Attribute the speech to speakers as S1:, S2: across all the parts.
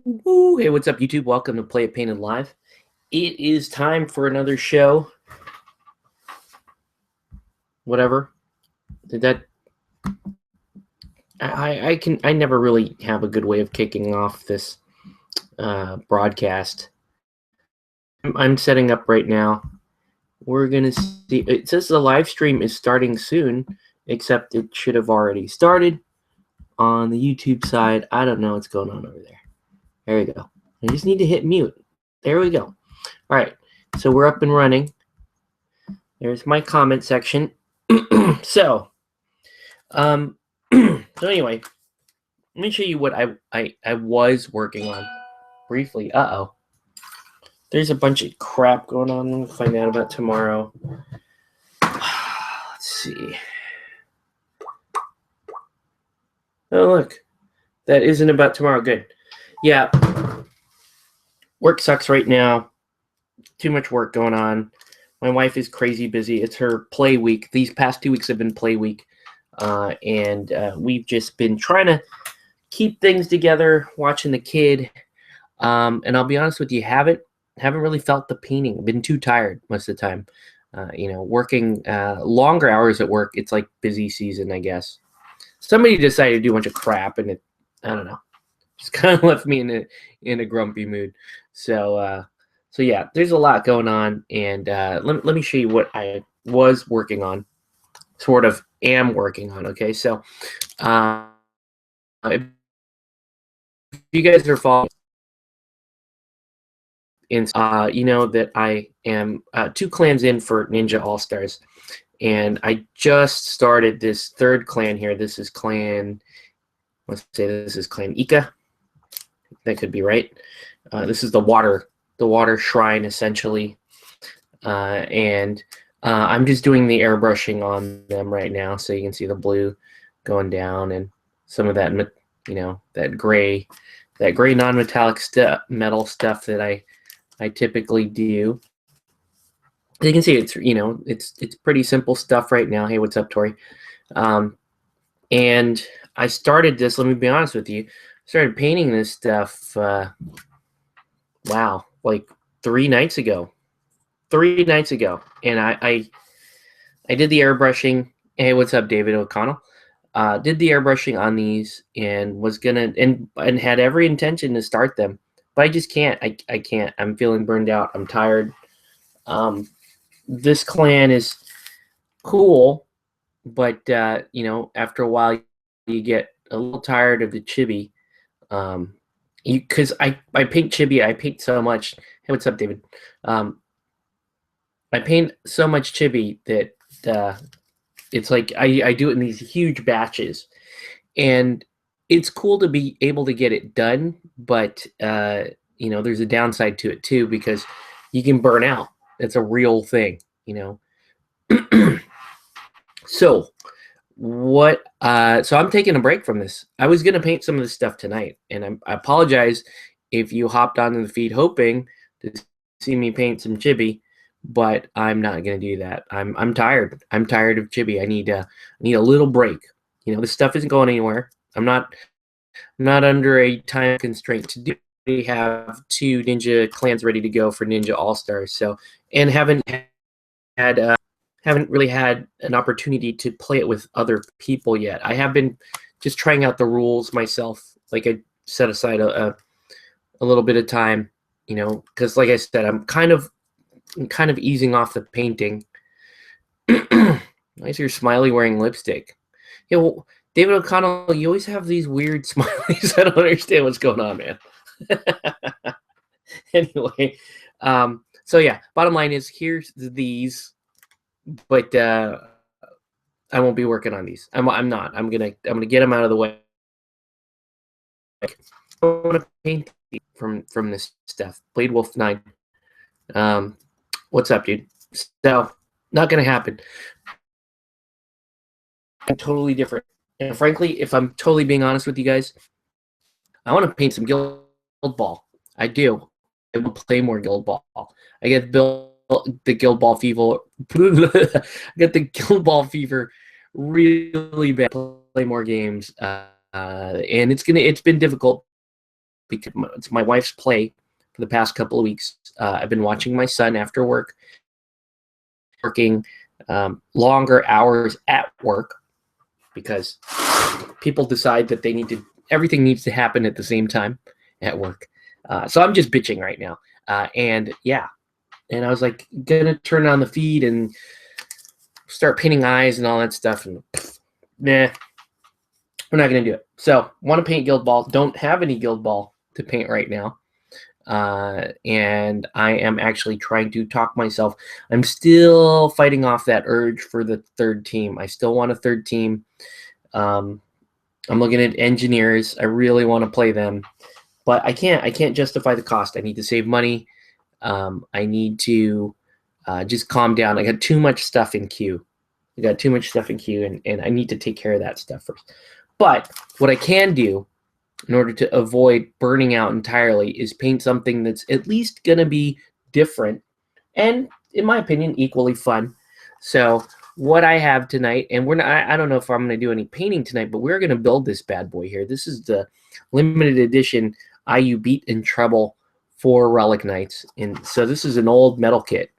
S1: Woo! Hey, what's up, YouTube? Welcome to Play It Painted Live. It is time for another show. Whatever. Did that? I never really have a good way of kicking off this broadcast. I'm setting up right now. We're gonna see. It says the live stream is starting soon, except it should have already started on the YouTube side. I don't know what's going on over there. There we go. I just need to hit mute. There we go. All right. So we're up and running. There's my comment section. So anyway, let me show you what I was working on briefly. There's a bunch of crap going on. We'll find out about tomorrow. Let's see. Oh, look. That isn't about tomorrow. Good. Yeah. Work sucks right now. Too much work going on. My wife is crazy busy. It's her play week. These past 2 weeks have been play week. And we've just been trying to keep things together, watching the kid. And I'll be honest with you, haven't really felt the painting. I've been too tired most of the time. Working longer hours at work. It's like busy season, I guess. Somebody decided to do a bunch of crap, and I don't know, just kind of left me in a grumpy mood. So yeah, there's a lot going on, and let me show you what I was working on. Sort of am working on. Okay, so if you guys are following, you know that I am 2 clans in for Ninja All Stars, and I just started this 3rd clan here. This is clan. Let's say this is clan Ika. That could be right. This is the water shrine essentially, and I'm just doing the airbrushing on them right now, so you can see the blue going down and some of that, that gray non-metallic metal stuff that I typically do. As you can see, it's pretty simple stuff right now. Hey, what's up, Tori? And I started this. Let me be honest with you. I started painting this stuff. Wow, like 3 nights ago. 3 nights ago, and I did the airbrushing. Hey, what's up, David O'Connell? Did the airbrushing on these and was gonna and had every intention to start them, but I just can't. I can't. I'm feeling burned out. I'm tired. This clan is cool, but after a while you get a little tired of the chibi. Because I paint chibi. I paint so much. Hey, what's up, David? I paint so much chibi that it's like I do it in these huge batches, and it's cool to be able to get it done, but there's a downside to it too, because you can burn out. It's a real thing. So I'm taking a break from this. I was gonna paint some of this stuff tonight, and I apologize if you hopped onto the feed hoping to see me paint some chibi, but I'm not gonna do that. I'm tired. I'm tired of chibi. I need a little break. This stuff isn't going anywhere. I'm not under a time constraint to do. We have 2 ninja clans ready to go for Ninja All Stars. So, and haven't really had an opportunity to play it with other people yet. I have been just trying out the rules myself. Like, I set aside a little bit of time, because like I said, I'm kind of easing off the painting. Nice, you're smiley wearing lipstick. Yeah, well, David O'Connell, you always have these weird smileys. I don't understand what's going on, man. Anyway, so yeah, bottom line is, here's these, but I won't be working on these. I'm not. I'm gonna get them out of the way. I want to paint from this stuff. Blade Wolf 9. What's up, dude? So, not gonna happen. I'm totally different. And frankly, if I'm totally being honest with you guys, I want to paint some Guild Ball. I do. I will play more Guild Ball. I get the Guild Ball fever. I get the Guild Ball fever really bad. Play more games, and it's been difficult because it's my wife's play for the past couple of weeks. I've been watching my son after work, working longer hours at work because people decide that everything needs to happen at the same time at work. So I'm just bitching right now. And I was like, gonna turn on the feed and start painting eyes and all that stuff. And nah, we're not gonna do it. So want to paint Guild Ball. Don't have any Guild Ball to paint right now. And I am actually trying to talk myself. I'm still fighting off that urge for the third team. I still want a third team. I'm looking at engineers. I really want to play them, but I can't justify the cost. I need to save money. I need to just calm down. I got too much stuff in queue. and I need to take care of that stuff first. But what I can do in order to avoid burning out entirely is paint something that's at least going to be different and, in my opinion, equally fun. So what I have tonight, and I don't know if I'm going to do any painting tonight, but we're going to build this bad boy here. This is the limited edition IU Beat and Treble for Relic Knights. And so this is an old metal kit.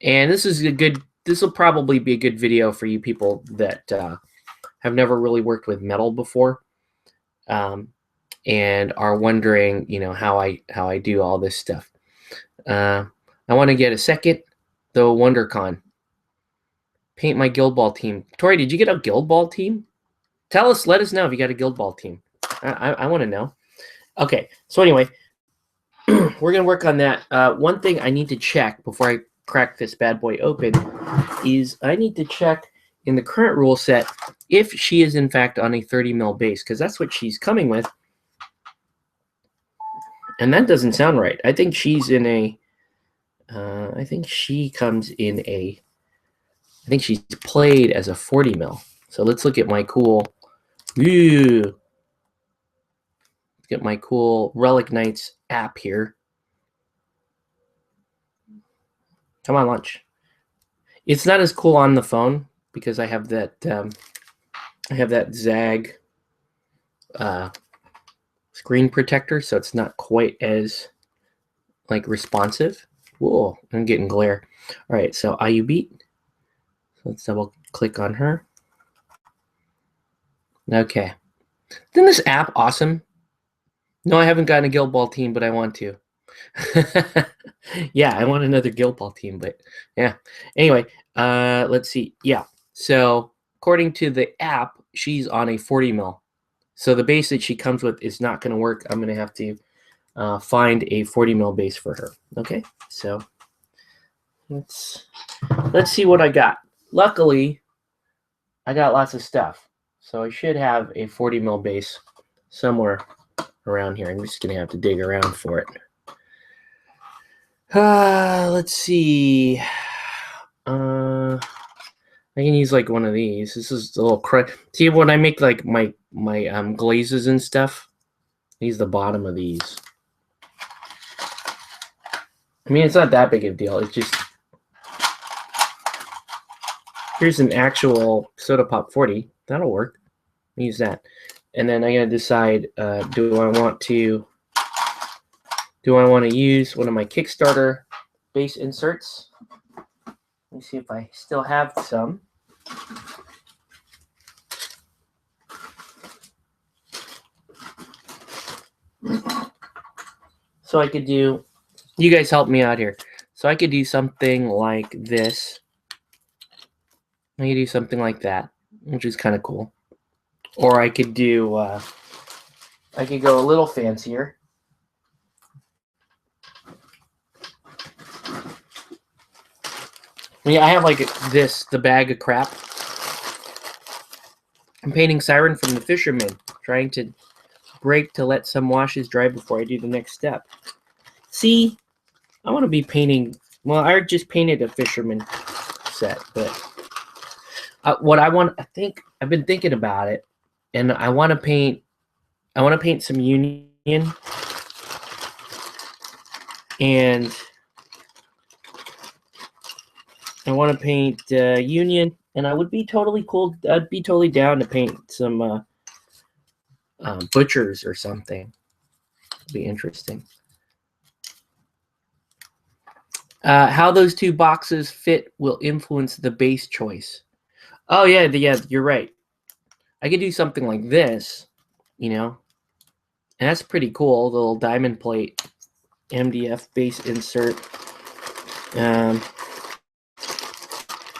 S1: And this will probably be a good video for you people that have never really worked with metal before. And are wondering, how I do all this stuff. I want to get a second, the WonderCon. Paint my Guild Ball team. Tori, did you get a Guild Ball team? Let us know if you got a Guild Ball team. I want to know. Okay, so anyway, we're going to work on that. One thing I need to check before I crack this bad boy open is I need to check in the current rule set if she is in fact on a 30 mil base, because that's what she's coming with. And that doesn't sound right. I think she's in a, I think she comes in a, I think she's played as a 40 mil. So let's look at my cool, let's get my cool Relic Knights app here. Come on, lunch. It's not as cool on the phone because I have that, Zag screen protector, so it's not quite as responsive. Whoa, I'm getting glare. All right, so IU Beat. So let's double click on her. Okay. Isn't this app awesome? No, I haven't gotten a Guild Ball team, but I want to. Yeah, I want another Guild Ball team, but yeah. Anyway, let's see. Yeah, so according to the app, she's on a 40 mil. So the base that she comes with is not going to work. I'm going to have to find a 40 mil base for her. Okay, so let's see what I got. Luckily, I got lots of stuff, so I should have a 40 mil base somewhere around here. I'm just going to have to dig around for it. Let's see. I can use one of these. This is a little see when I make my glazes and stuff. Use the bottom of these. I mean, it's not that big of a deal. It's just here's an actual soda pop 40. That'll work. Use that, and then I gotta decide: do I want to use one of my Kickstarter base inserts? Let me see if I still have some. So I could do, you guys help me out here. So I could do something like this. I could do something like that, which is kind of cool. Or I could do, I could go a little fancier. Yeah, I have the bag of crap. I'm painting Siren from the Fisherman, trying to break to let some washes dry before I do the next step. See, I want to be painting, well, I just painted a Fisherman set, but what I want, I've been thinking about it, and I want to paint some Union, and I want to paint Union, and I would be totally cool. I'd be totally down to paint some Butchers or something. It'll be interesting. How those two boxes fit will influence the base choice. Oh, yeah, you're right. I could do something like this, you know, and that's pretty cool. The little diamond plate MDF base insert. What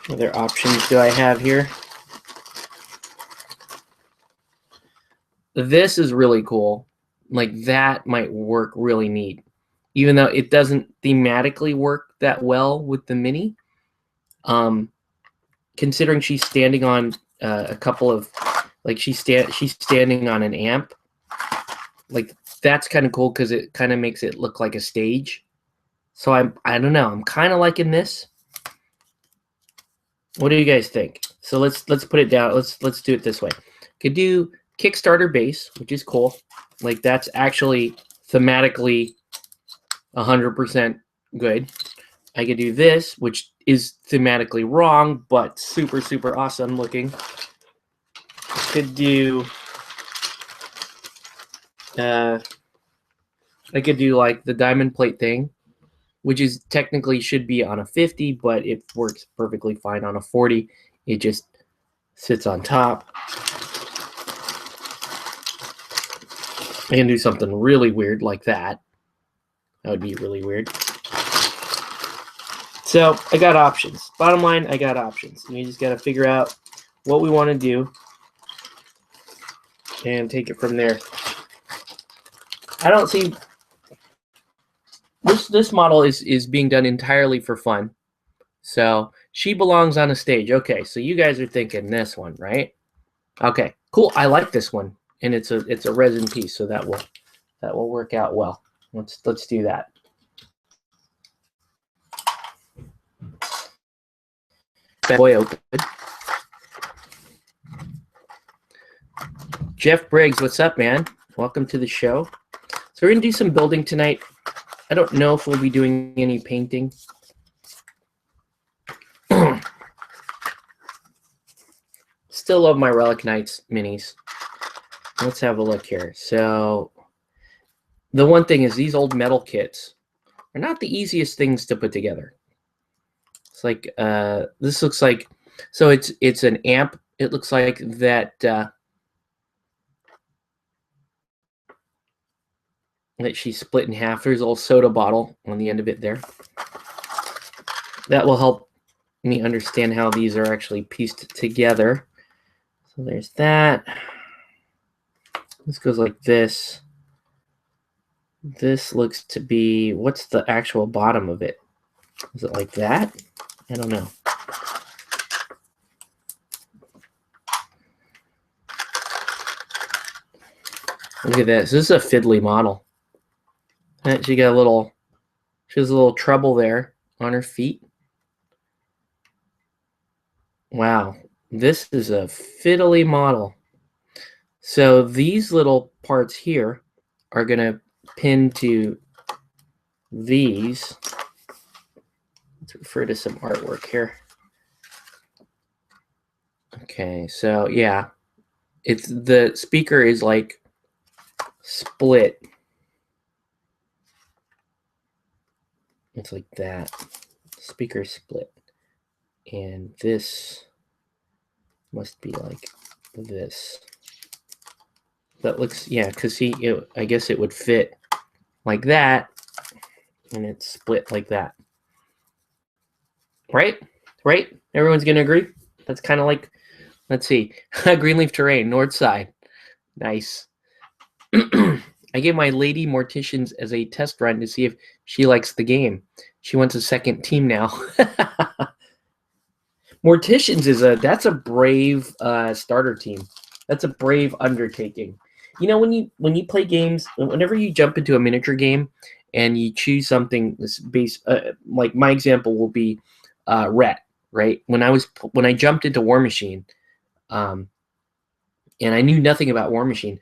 S1: other options do I have here? This is really cool. Like, that might work really neat, even though it doesn't thematically work that well with the mini. Considering she's standing on a couple of, like, she's standing on an amp. Like, that's kind of cool because it kind of makes it look like a stage. So I don't know. I'm kind of liking this. What do you guys think? So let's put it down. Let's do it this way. Could do Kickstarter base, which is cool. Like, that's actually thematically 100% good. I could do this, which is thematically wrong, but super, super awesome looking. Could do I could do like the diamond plate thing, which is technically should be on a 50, but it works perfectly fine on a 40. It just sits on top. I can do something really weird like that. That would be really weird. So I got options. Bottom line, I got options. You just got to figure out what we want to do and take it from there. I don't see this model is being done entirely for fun. So she belongs on a stage. Okay, so you guys are thinking this one, right? Okay, cool. I like this one, and it's a resin piece, so that will work out well. Let's do that. Bad boy open. Jeff Briggs, what's up, man? Welcome to the show. So we're gonna do some building tonight. I don't know if we'll be doing any painting. Still love my Relic Knights minis. Let's have a look here. So the one thing is these old metal kits are not the easiest things to put together. It's like this looks like, so it's an amp. It looks like that that she split in half. There's a little soda bottle on the end of it there. That will help me understand how these are actually pieced together. So there's that. This goes like this. This looks to be, what's the actual bottom of it? Is it like that? I don't know. Look at this. This is a fiddly model. She got she has a little treble there on her feet. Wow, this is a fiddly model. So these little parts here are gonna pin to these. Let's refer to some artwork here. Okay, so yeah, it's the speaker is like split. It's like that. Speaker split. And this must be like this. That looks, yeah, because I guess it would fit like that, and it's split like that. Right? Right? Everyone's going to agree? That's kind of like, let's see, Greenleaf Terrain, North Side. Nice. I gave my lady morticians as a test run to see if she likes the game. She wants a second team now. Morticians that's a brave starter team. That's a brave undertaking. You know, when you play games, whenever you jump into a miniature game and you choose something based, like my example will be Rhett, right? When I jumped into War Machine, and I knew nothing about War Machine,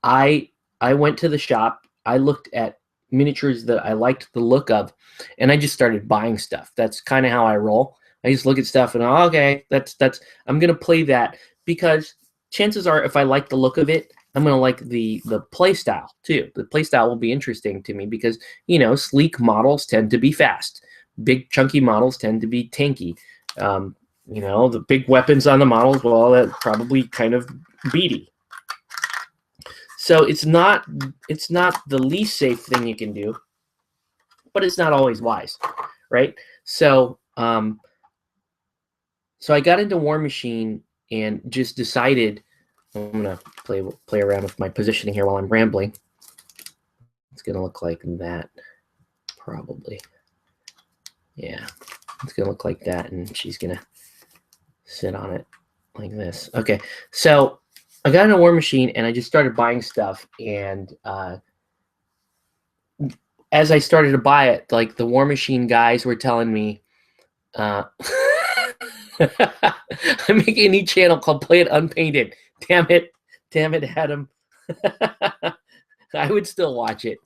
S1: I went to the shop. I looked at miniatures that I liked the look of, and I just started buying stuff. That's kind of how I roll. I just look at stuff and okay, that's I'm gonna play that because chances are, if I like the look of it, I'm going to like the play style too. The play style will be interesting to me because, sleek models tend to be fast. Big chunky models tend to be tanky. The big weapons on the models, well, that's probably kind of beady. So it's not the least safe thing you can do, but it's not always wise, right? So so I got into War Machine and just decided I'm gonna play around with my positioning here while I'm rambling. It's gonna look like that, probably. Yeah, it's gonna look like that, and she's gonna sit on it like this. Okay, so I got into War Machine and I just started buying stuff, and as I started to buy it, like the War Machine guys were telling me, I'm making a new channel called Play It Unpainted. Damn it, Adam. I would still watch it.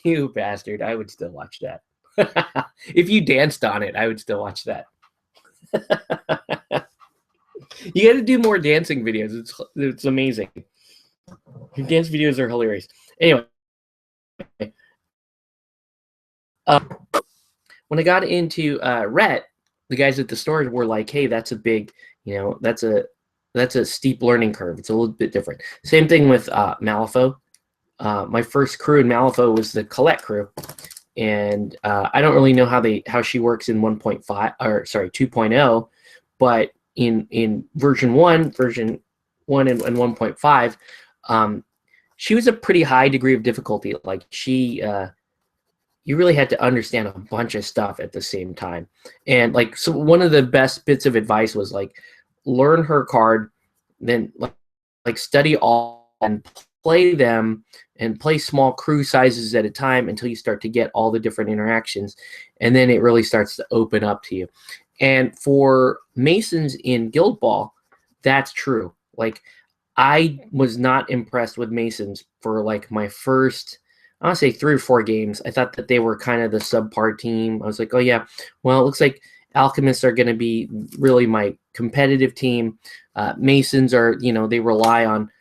S1: You bastard, I would still watch that. If you danced on it, I would still watch that. You got to do more dancing videos. It's amazing. Your dance videos are hilarious. Anyway, when I got into Rhett, the guys at the store were like, "Hey, that's a big, that's a steep learning curve. It's a little bit different." Same thing with Malifaux. My first crew in Malifaux was the Colette crew, and I don't really know how she works in 1.5 or sorry 2.0, but in version 1 and 1.5, she was a pretty high degree of difficulty. Like you really had to understand a bunch of stuff at the same time. And so one of the best bits of advice was like, learn her card, then like study all and play them and play small crew sizes at a time until you start to get all the different interactions. And then it really starts to open up to you. And for Masons in Guild Ball, that's true. Like, I was not impressed with Masons for like my first, I want to say 3 or 4 games. I thought that they were kind of the subpar team. I was like, oh yeah, well, it looks like Alchemists are going to be really my competitive team. Masons are, they rely on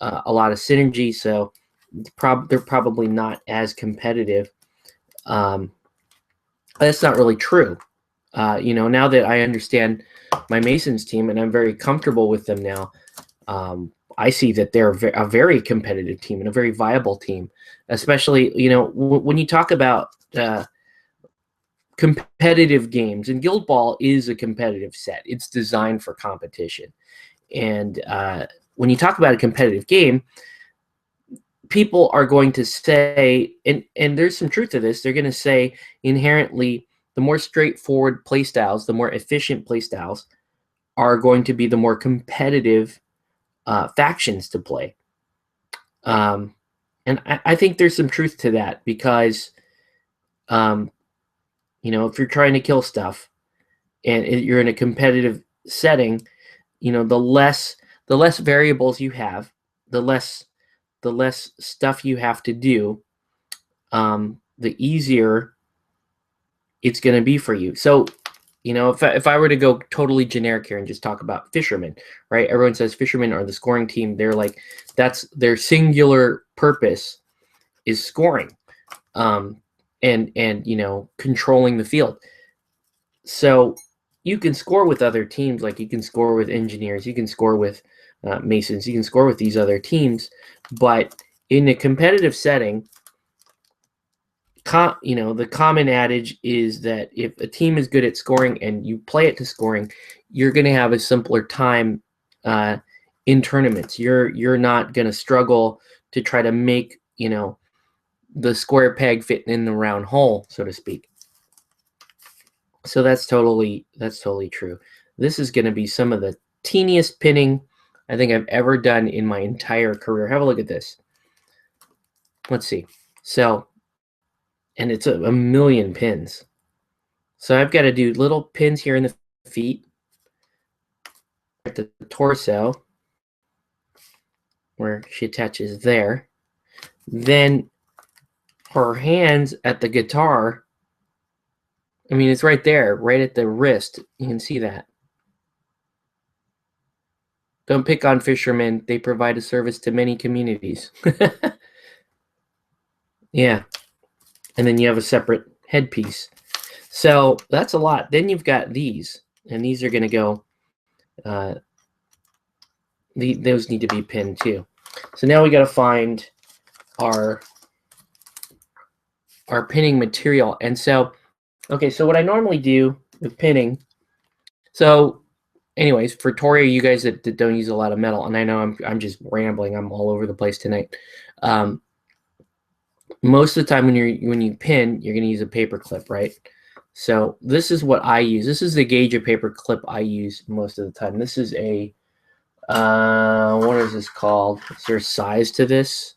S1: a lot of synergy, so they're probably not as competitive. That's not really true. Now that I understand my Masons team and I'm very comfortable with them now, I see that they're a very competitive team and a very viable team, especially, when you talk about competitive games, and Guild Ball is a competitive set. It's designed for competition. And when you talk about a competitive game, people are going to say, and there's some truth to this, they're going to say inherently the more straightforward playstyles, the more efficient playstyles are going to be the more competitive factions to play. And I think there's some truth to that because, if you're trying to kill stuff and you're in a competitive setting, the less variables you have, the less stuff you have to do, the easier it's going to be for you. So, if I were to go totally generic here and just talk about fishermen, right? Everyone says fishermen are the scoring team. They're like, that's their singular purpose is scoring, and controlling the field. So you can score with other teams, like you can score with engineers, you can score with Masons, you can score with these other teams, but in a competitive setting, the common adage is that if a team is good at scoring and you play it to scoring, you're going to have a simpler time in tournaments. You're not going to struggle to try to make the square peg fit in the round hole, so to speak. So that's totally true. This is going to be some of the teeniest pinning I think I've ever done in my entire career. Have a look at this. Let's see. So, and it's a million pins. So I've got to do little pins here in the feet, at the torso, where she attaches there. Then her hands at the guitar. I mean, it's right there, right at the wrist. You can see that. Don't pick on fishermen. They provide a service to many communities. Yeah. And then you have a separate headpiece. So that's a lot. Then you've got these, and these are going to go, those need to be pinned too. So now we got to find our pinning material. And so, okay, so what I normally do with pinning, so anyways, for Toria, you guys that don't use a lot of metal, and I know I'm just rambling, I'm all over the place tonight. Most of the time when you pin, you're going to use a paper clip, right? So this is what I use. This is the gauge of paper clip I use most of the time. This is a what is this called? Is there a size to this?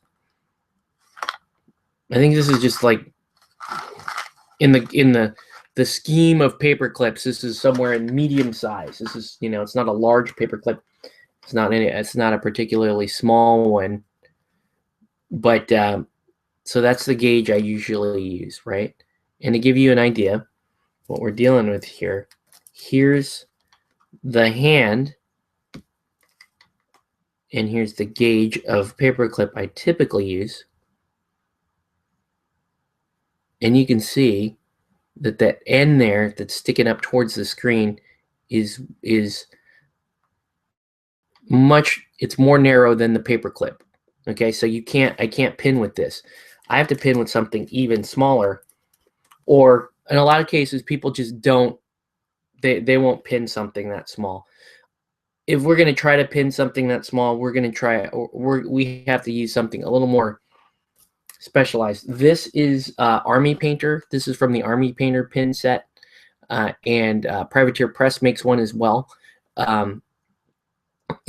S1: I think this is just like in the scheme of paper clips, this is somewhere in medium size. This is, it's not a large paper clip. It's not a particularly small one. But so that's the gauge I usually use, right? And to give you an idea what we're dealing with here, here's the hand, and here's the gauge of paper clip I typically use. And you can see that end there that's sticking up towards the screen is it's more narrow than the paper clip. Okay, so I can't pin with this. I have to pin with something even smaller, or in a lot of cases people just don't, they won't pin something that small. If we're going to try to pin something that small, we're going to try, we have to use something a little more specialized. This is Army Painter. This is from the Army Painter pin set, and Privateer Press makes one as well.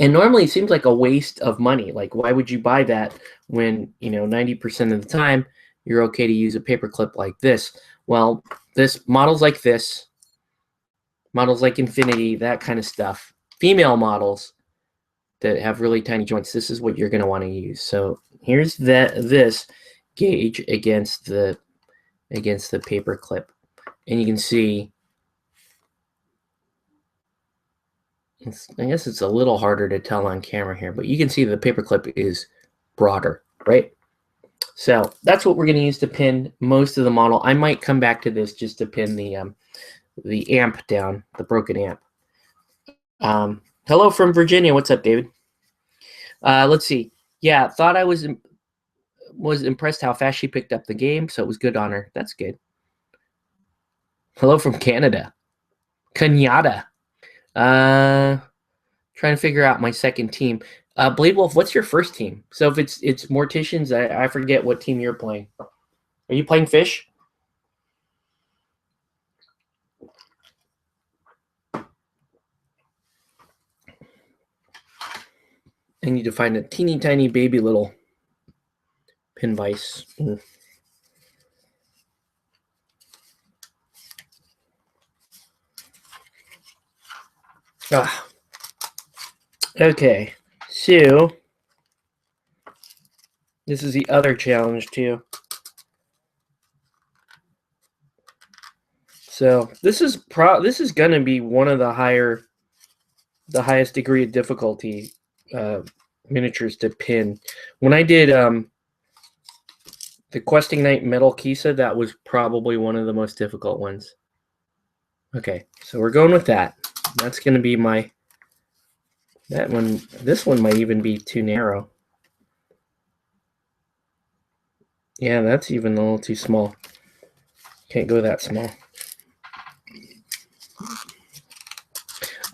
S1: And normally it seems like a waste of money. Like, why would you buy that when 90% of the time you're okay to use a paper clip like this? Well, models like this, models like Infinity, that kind of stuff, female models that have really tiny joints, this is what you're going to want to use. So here's this gauge against the paper clip, and you can see, I guess it's a little harder to tell on camera here, but you can see the paper clip is broader, right? So that's what we're going to use to pin most of the model. I might come back to this just to pin the amp down, the broken amp. Hello from Virginia. What's up, David? Let's see. Yeah, thought I was impressed how fast she picked up the game, so it was good on her. That's good. Hello from Canada. Canada. Trying to figure out my second team. Blade Wolf, what's your first team? So if it's Morticians, I forget what team you're playing. Are you playing Fish? I need to find a teeny tiny baby little pin vise. Okay, so this is the other challenge too. So this is gonna be one of the highest degree of difficulty miniatures to pin. When I did the Questing Knight Metal Kisa, that was probably one of the most difficult ones. Okay, so we're going with that. That's gonna be that one. This one might even be too narrow. Yeah, that's even a little too small. Can't go that small.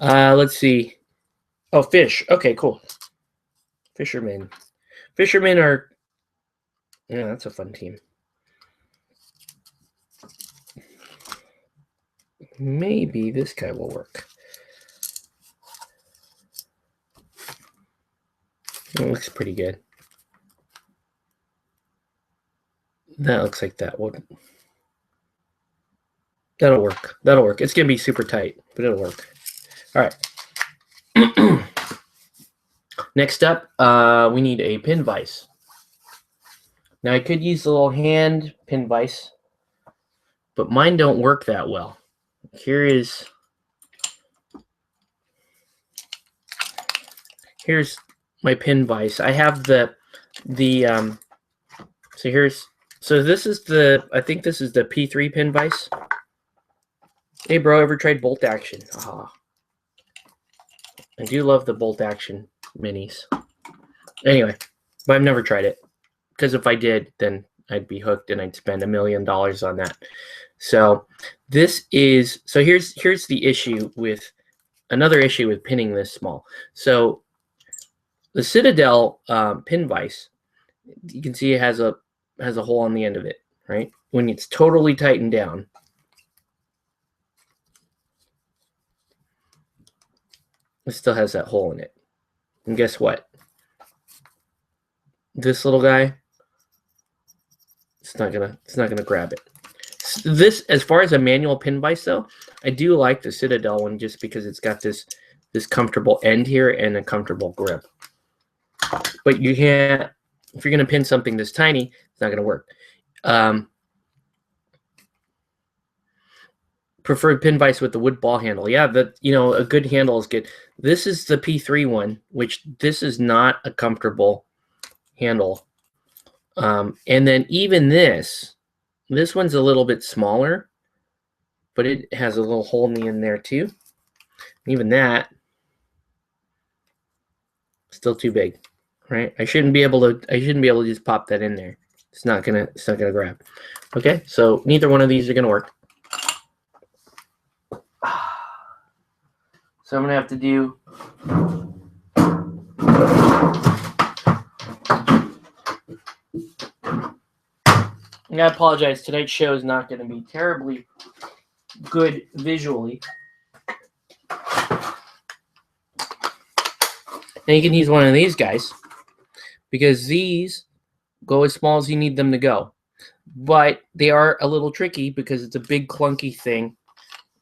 S1: Let's see. Oh, fish. Okay, cool. Fishermen. Fishermen are... Yeah, that's a fun team. Maybe this guy will work. It looks pretty good. That looks like that would... That'll work. That'll work. It's going to be super tight, but it'll work. All right. Next up, we need a pin vise. Now, I could use the little hand pin vise, but mine don't work that well. Here's here's my pin vise. I have the so this is the, I think this is the P3 pin vise. Hey bro, ever tried bolt action? I do love the bolt action minis. Anyway, but I've never tried it, because if I did, then I'd be hooked and I'd spend $1 million on that. So this is, so here's the issue with, another issue with pinning this small. So the Citadel pin vise, you can see it has a hole on the end of it, right? When it's totally tightened down, it still has that hole in it. And guess what? This little guy, it's not gonna grab it. This, as far as a manual pin vise though, I do like the Citadel one just because it's got this comfortable end here and a comfortable grip. But you can't, if you're gonna pin something this tiny, it's not gonna work. Preferred pin vise with the wood ball handle. Yeah, a good handle is good. This is the P3 one, which this is not a comfortable handle. And then even this one's a little bit smaller, but it has a little hole in the end there too. Even that, still too big, right? I shouldn't be able to just pop that in there. It's not gonna grab. Okay, so neither one of these are gonna work. So I'm gonna have to do I apologize. Tonight's show is not going to be terribly good visually. And you can use one of these guys, because these go as small as you need them to go. But they are a little tricky because it's a big clunky thing,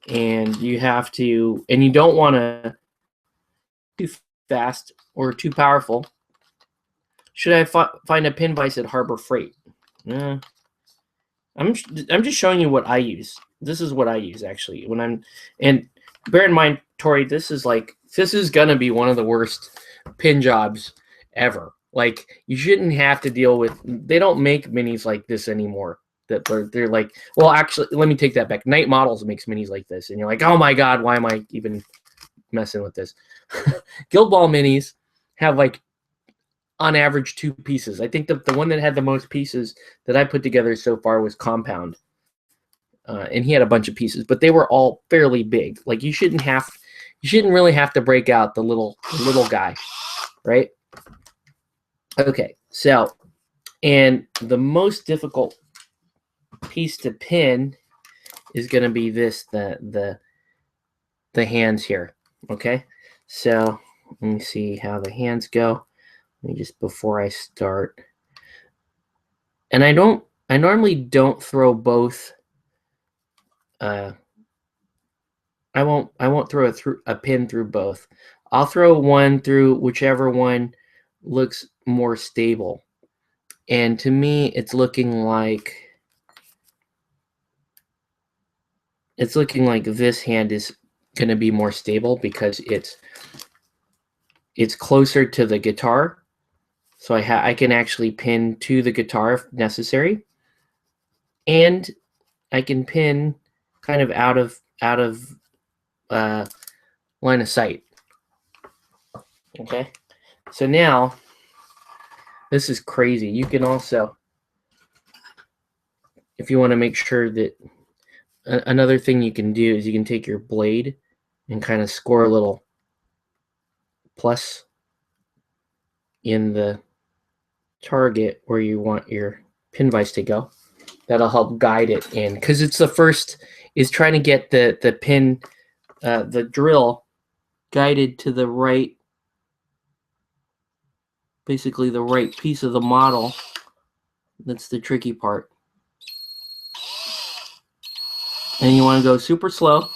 S1: and you don't want to too fast or too powerful. Should I find a pin vise at Harbor Freight? I'm just showing you what I use. This is what I use actually and bear in mind, Tori, this is gonna be one of the worst pin jobs ever. Like, you shouldn't have to deal with, they don't make minis like this anymore. That they're like, well, actually, let me take that back. Night Models makes minis like this, and you're like, oh my god, why am I even messing with this? Guild Ball minis have on average 2 pieces. I think the one that had the most pieces that I put together so far was Compound, and he had a bunch of pieces, but they were all fairly big. Like, you shouldn't really have to break out the little guy, right? Okay, so, and the most difficult piece to pin is going to be this, the hands here. Okay, so let me see how the hands go. Let me just, before I start, and I normally don't throw both. I won't throw a pin through both. I'll throw one through whichever one looks more stable. And to me, it's looking like this hand is going to be more stable because it's closer to the guitar. So I can actually pin to the guitar if necessary, and I can pin kind of out of line of sight. Okay, so now this is crazy. You can also, if you want to make sure that, another thing you can do is you can take your blade and kind of score a little plus in the target where you want your pin vise to go. That'll help guide it in, because it's the first is trying to get the pin, the drill guided to the right, basically the right piece of the model. That's the tricky part. And you want to go super slow.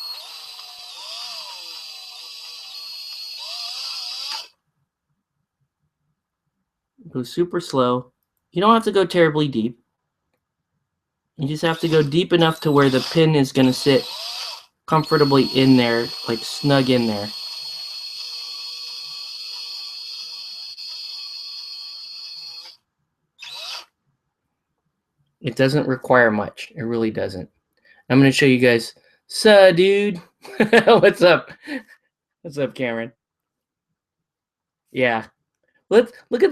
S1: Go super slow. You don't have to go terribly deep. You just have to go deep enough to where the pin is going to sit comfortably in there, like snug in there. It doesn't require much. It really doesn't. I'm going to show you guys. So, dude. What's up? What's up, Cameron? Yeah. Let's look at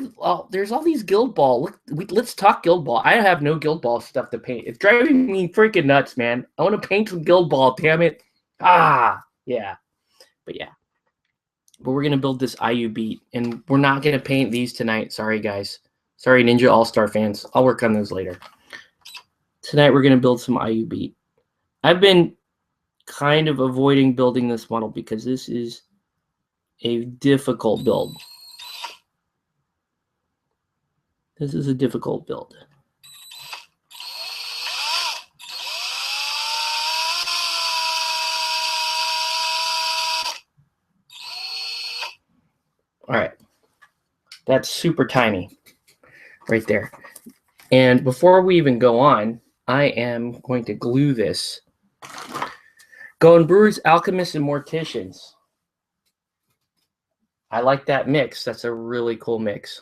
S1: there's all these guild ball. Let's talk guild ball. I have no guild ball stuff to paint. It's driving me freaking nuts, man. I want to paint some guild ball, damn it. Yeah. But yeah. But we're gonna build this IU beat, and we're not gonna paint these tonight. Sorry, guys. Sorry, Ninja All-Star fans. I'll work on those later. Tonight we're gonna build some IU beat. I've been kind of avoiding building this model because this is a difficult build. This is a difficult build. All right. That's super tiny right there. And before we even go on, I am going to glue this. Going Brewers, Alchemists, and Morticians. I like that mix. That's a really cool mix.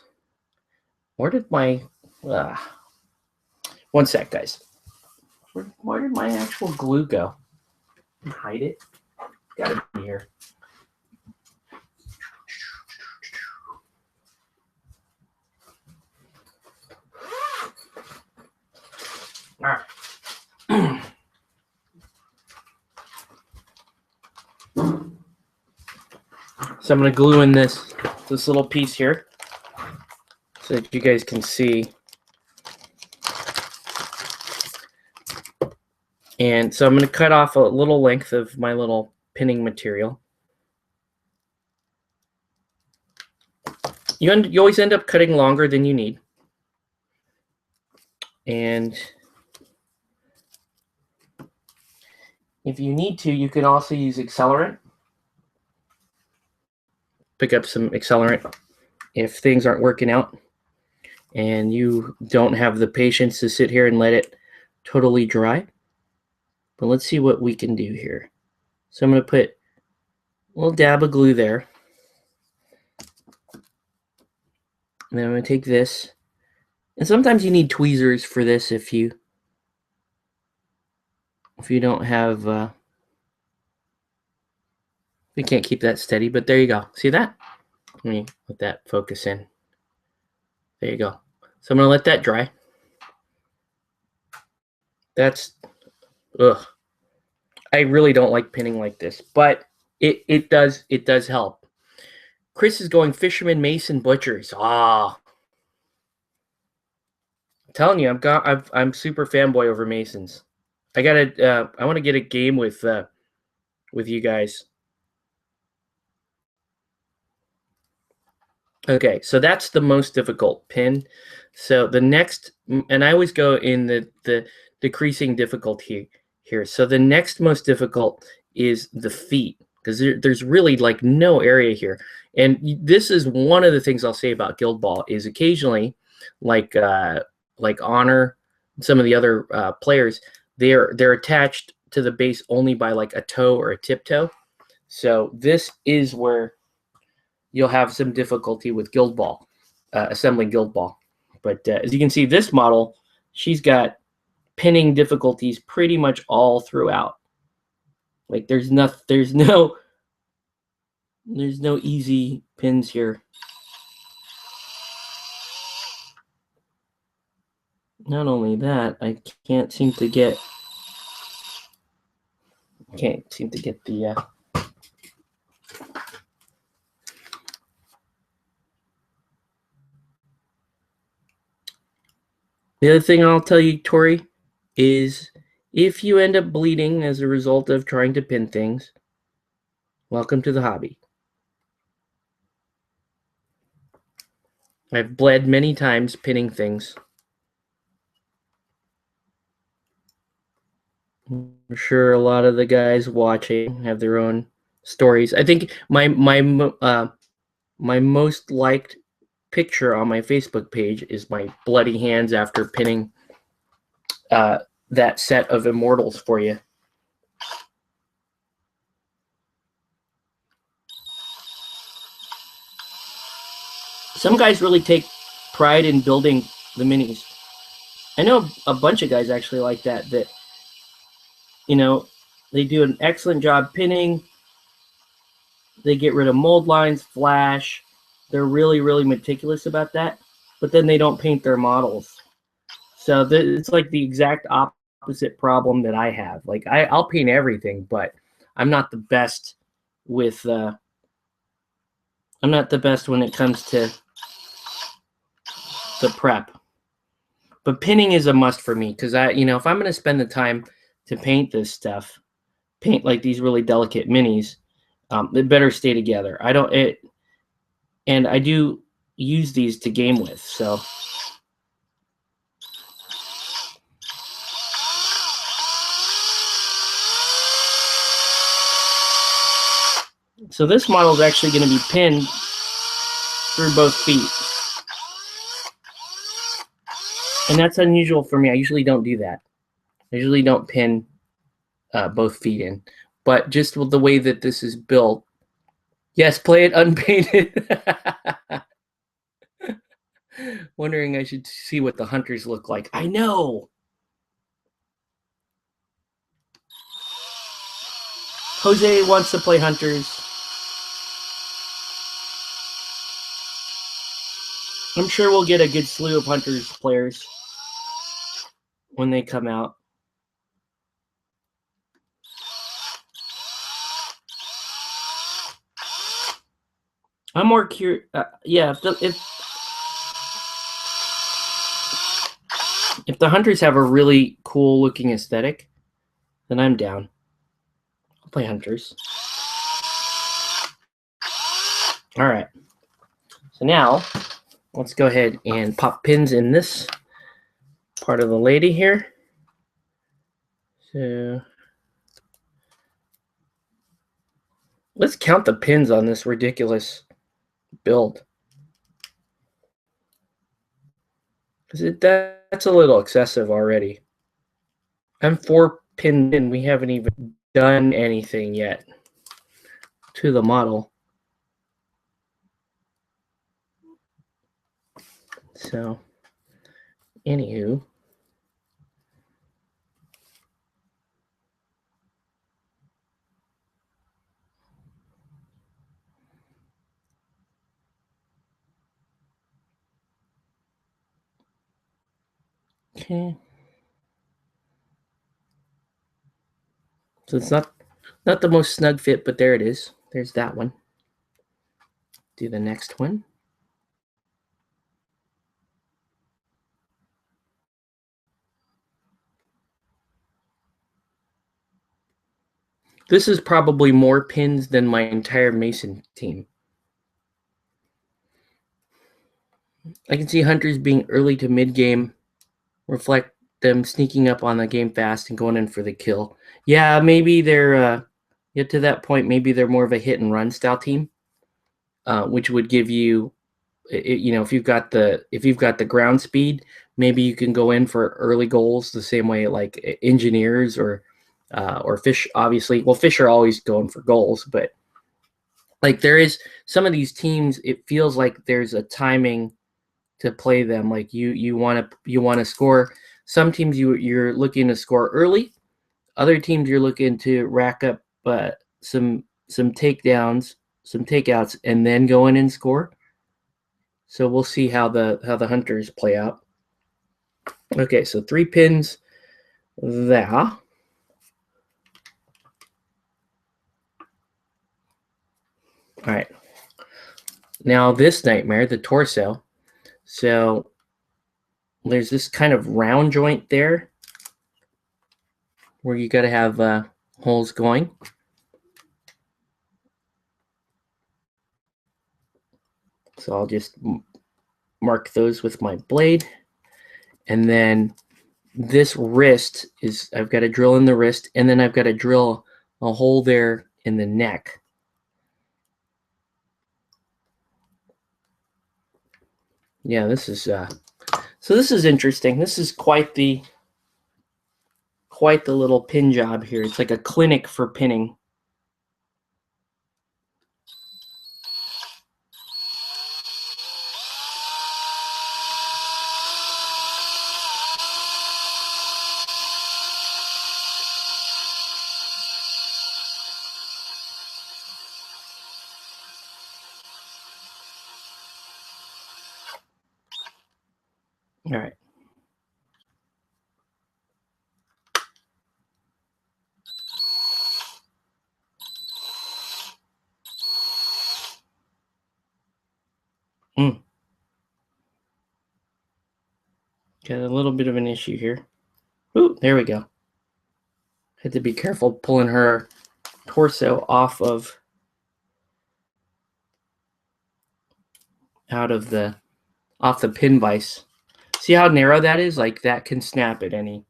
S1: Where did my... one sec, guys. Where did my actual glue go? Hide it. Gotta be here. All right. So I'm going to glue in this little piece here so that you guys can see. And so I'm going to cut off a little length of my little pinning material. You always end up cutting longer than you need. And if you need to, you can also use accelerant. Pick up some accelerant if things aren't working out and you don't have the patience to sit here and let it totally dry. But let's see what we can do here. So I'm going to put a little dab of glue there. And then I'm going to take this. And sometimes you need tweezers for this if you don't have... we can't keep that steady, but there you go. See that? Let me let that focus in. There you go. So I'm going to let that dry. That's... ugh. I really don't like pinning like this, but it does help. Chris is going Fisherman, Mason, Butchers. I'm telling you, I'm super fanboy over Masons. I want to get a game with you guys. Okay, so that's the most difficult pin. So the next, and I always go in the decreasing difficulty here. So the next most difficult is the feet, because there's really like no area here. And this is one of the things I'll say about Guild Ball is occasionally, like Honor, some of the other players, they're attached to the base only by like a toe or a tiptoe. So this is where you'll have some difficulty with Guild Ball, assembling Guild Ball. But as you can see, this model, she's got pinning difficulties pretty much all throughout. Like there's no easy pins here. Not only that, I can't seem to get the the other thing I'll tell you, Tori, is if you end up bleeding as a result of trying to pin things, welcome to the hobby. I've bled many times pinning things. I'm sure a lot of the guys watching have their own stories. I think my most liked picture on my Facebook page is my bloody hands after pinning that set of Immortals for you. Some guys really take pride in building the minis. I know a bunch of guys actually like that, you know, they do an excellent job pinning. They get rid of mold lines, flash. They're really, really meticulous about that, but then they don't paint their models. So it's like the exact opposite problem that I have. Like I'll paint everything, but I'm not the best with I'm not the best when it comes to the prep. But pinning is a must for me because if I'm going to spend the time to paint this stuff, paint like these really delicate minis, they better stay together. And I do use these to game with. So this model is actually going to be pinned through both feet. And that's unusual for me. I usually don't do that. I usually don't pin both feet in. But just with the way that this is built, yes, play it unpainted. Wondering I should see what the hunters look like. I know. Jose wants to play hunters. I'm sure we'll get a good slew of hunters players when they come out. I'm more curious. Yeah, if the hunters have a really cool looking aesthetic, then I'm down. I'll play hunters. All right. So now let's go ahead and pop pins in this part of the lady here. So let's count the pins on this ridiculous build. Because that's a little excessive already. I'm 4 pinned in. We haven't even done anything yet to the model. So, anywho. Okay. So it's not the most snug fit, but there it is. There's that one. Do the next one. This is probably more pins than my entire Mason team. I can see hunters being early to mid game, reflect them sneaking up on the game fast and going in for the kill. Yeah, maybe they're get to that point. Maybe they're more of a hit and run style team, which would give you, if you've got the ground speed, maybe you can go in for early goals the same way like engineers or fish. Obviously, well, fish are always going for goals, but like there is some of these teams, it feels like there's a timing to play them. Like you want to score. Some teams you're looking to score early. Other teams you're looking to rack up some takedowns, some takeouts, and then go in and score. So we'll see how the hunters play out. Okay, so 3 pins there. All right. Now this nightmare, the torso. So there's this kind of round joint there where you got to have holes going. So I'll just mark those with my blade. And then this wrist is, I've got to drill in the wrist, and then I've got to drill a hole there in the neck. Yeah, this is so this is interesting. This is quite the little pin job here. It's like a clinic for pinning. All right. Got a little bit of an issue here. Ooh, there we go. Had to be careful pulling her torso off of the pin vise. See how narrow that is? Like that can snap at any.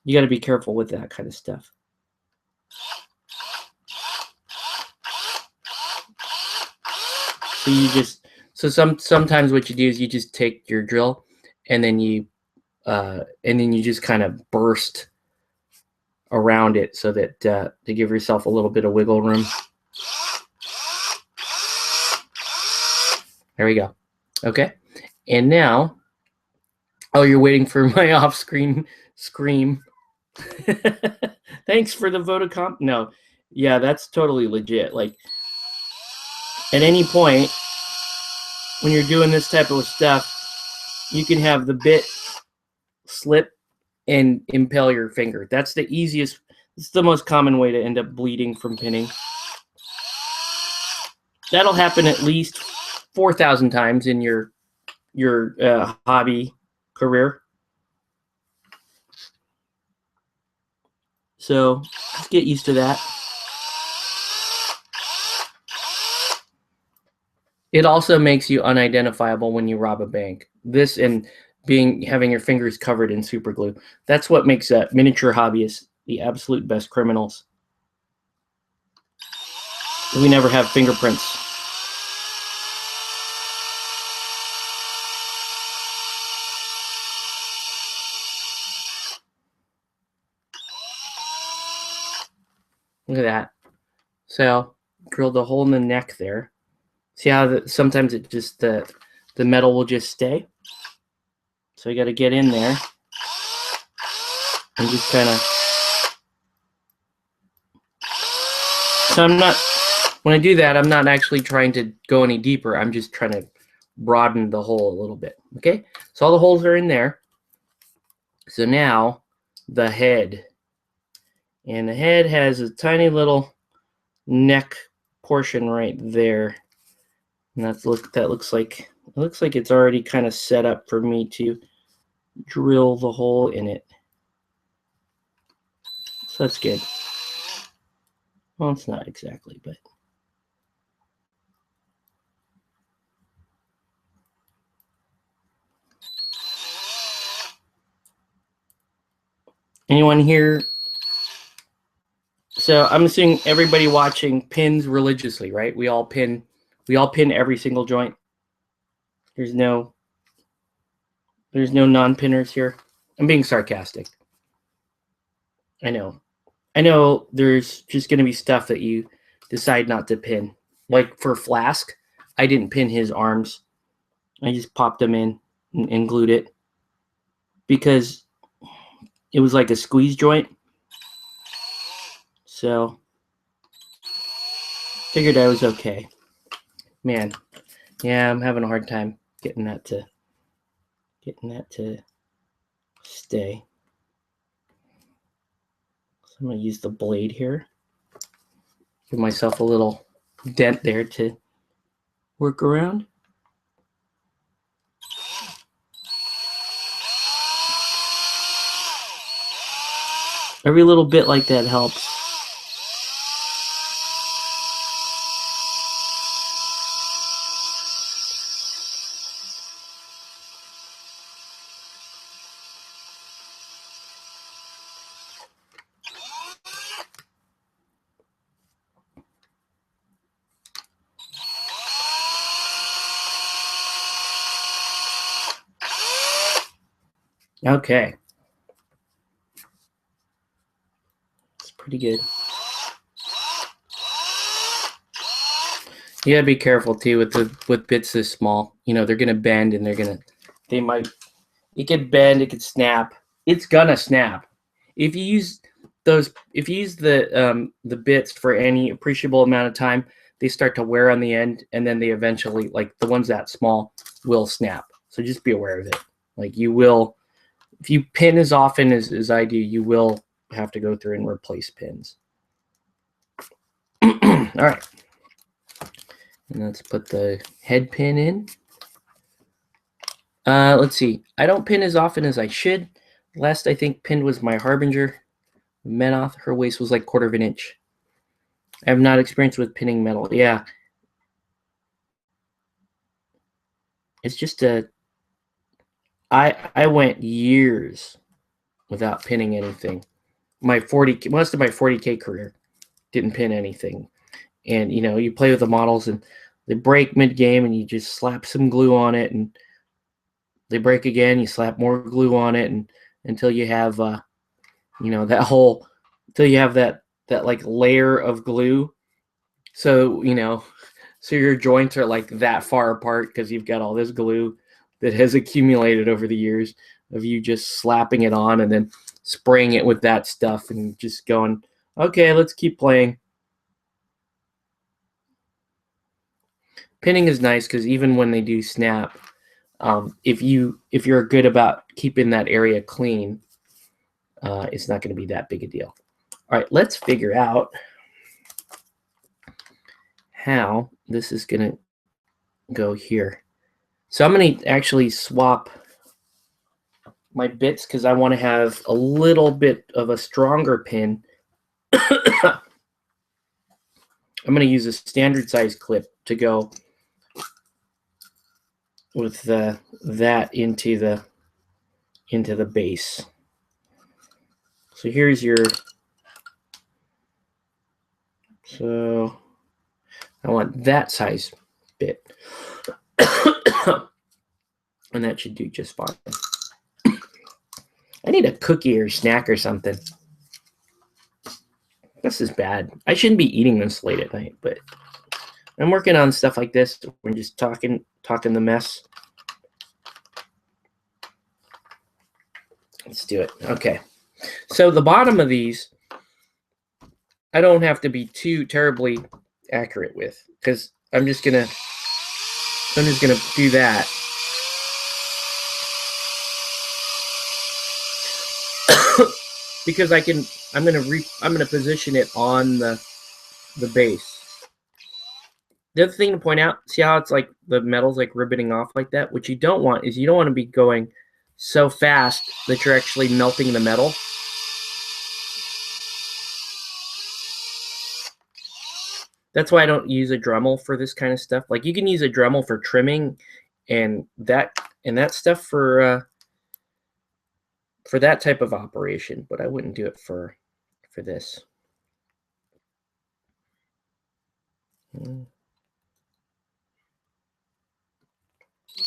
S1: You got to be careful with that kind of stuff. So sometimes what you do is you just take your drill and then you just kind of burst around it so that to give yourself a little bit of wiggle room. There we go. Okay. And now, oh, you're waiting for my off-screen scream. Thanks for the Vodacom. No, yeah, that's totally legit. Like at any point when you're doing this type of stuff, you can have the bit slip and impale your finger. That's the easiest. It's the most common way to end up bleeding from pinning. That'll happen at least 4,000 times in your hobby career. So just get used to that. It also makes you unidentifiable when you rob a bank. This and having your fingers covered in super glue. That's what makes miniature hobbyists the absolute best criminals. We never have fingerprints. Look at that. So drilled a hole in the neck there. See how sometimes it just the metal will just stay. So you got to get in there and just kind of. So when I do that, I'm not actually trying to go any deeper. I'm just trying to broaden the hole a little bit. Okay, so all the holes are in there. So now the head. And the head has a tiny little neck portion right there. And it looks like it's already kind of set up for me to drill the hole in it. So that's good. Well, it's not exactly, but anyone here? So I'm assuming everybody watching pins religiously, right? We all pin every single joint. There's no non-pinners here. I'm being sarcastic. I know there's just going to be stuff that you decide not to pin. Like for Flask, I didn't pin his arms. I just popped them in and glued it because it was like a squeeze joint. So figured I was okay. Man, yeah, I'm having a hard time getting that to stay. So I'm gonna use the blade here. Give myself a little dent there to work around. Every little bit like that helps. Okay. It's pretty good. You gotta be careful too with bits this small. You know, they're gonna bend and it could bend, it could snap. It's gonna snap. If you use the bits for any appreciable amount of time, they start to wear on the end, and then they eventually, like the ones that small, will snap. So just be aware of it. Like you will, if you pin as often as I do, you will have to go through and replace pins. All right. And let's put the head pin in. Let's see. I don't pin as often as I should. Last I think pinned was my Harbinger. Menoth, her waist was like 1/4 of an inch. I have not experienced with pinning metal. Yeah. It's just I went years without pinning anything. Most of my 40K career didn't pin anything. And you play with the models and they break mid-game and you just slap some glue on it and they break again, you slap more glue on it and until you have that like layer of glue. So, so your joints are like that far apart because you've got all this glue that has accumulated over the years of you just slapping it on and then spraying it with that stuff and just going, okay, let's keep playing. Pinning is nice because even when they do snap, if you're good about keeping that area clean, it's not going to be that big a deal. All right, let's figure out how this is going to go here. So I'm going to actually swap my bits because I want to have a little bit of a stronger pin. I'm going to use a standard size clip to go with that into the base. So here's so I want that size bit. And that should do just fine. I need a cookie or a snack or something. This is bad. I shouldn't be eating this late at night, but I'm working on stuff like this. We're just talking the mess. Let's do it. Okay. So the bottom of these, I don't have to be too terribly accurate with because I'm just gonna do that. Because I'm gonna position it on the base. The other thing to point out, see how it's like the metal's like ribboning off like that? What you don't want is you don't want to be going so fast that you're actually melting the metal. That's why I don't use a Dremel for this kind of stuff. Like you can use a Dremel for trimming and that stuff for that type of operation, but I wouldn't do it for this.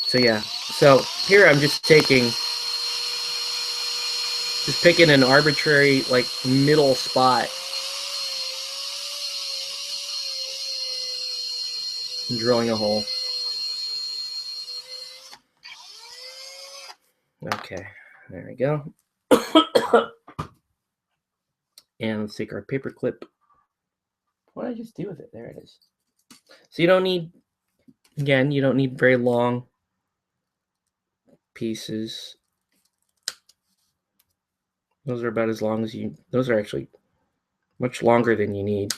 S1: So yeah, so here I'm just picking an arbitrary like middle spot and drilling a hole. Okay, there we go. And let's take our paper clip. What did I just do with it? There it is. So you don't need very long pieces. Those are about as long as those are actually much longer than you need.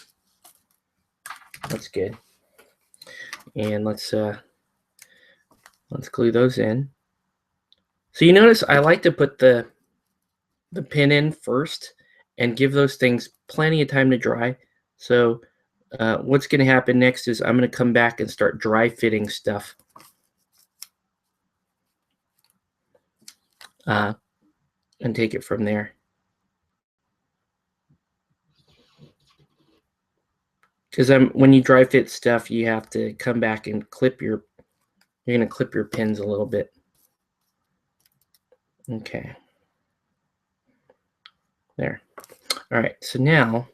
S1: That's good. And let's glue those in. So you notice I like to put the pin in first and give those things plenty of time to dry. So what's going to happen next is I'm going to come back and start dry fitting stuff. And take it from there. Because when you dry fit stuff, you have to come back and you're going to clip your pins a little bit. Okay. There. All right. So now,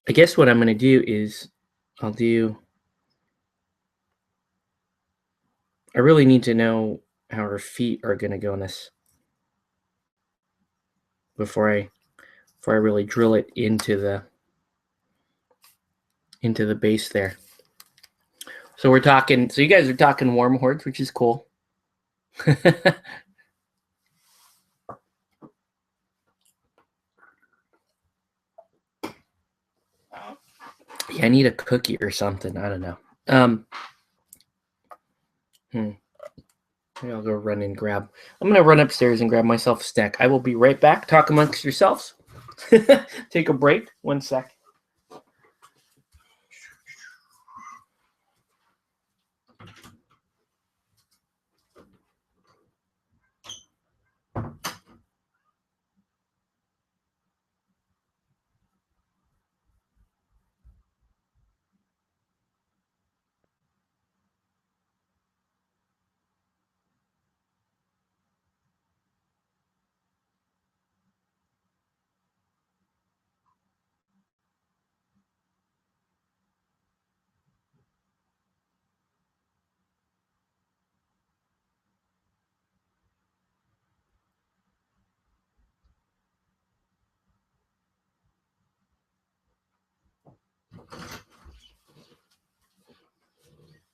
S1: I guess what I'm going to do is I really need to know how her feet are going to go in this before I really drill it into the base there. So we're talking. So you guys are talking warm hordes, which is cool. Yeah, I need a cookie or something. I don't know. Maybe I'll go run and grab. I'm gonna run upstairs and grab myself a snack. I will be right back. Talk amongst yourselves. Take a break. 1 sec.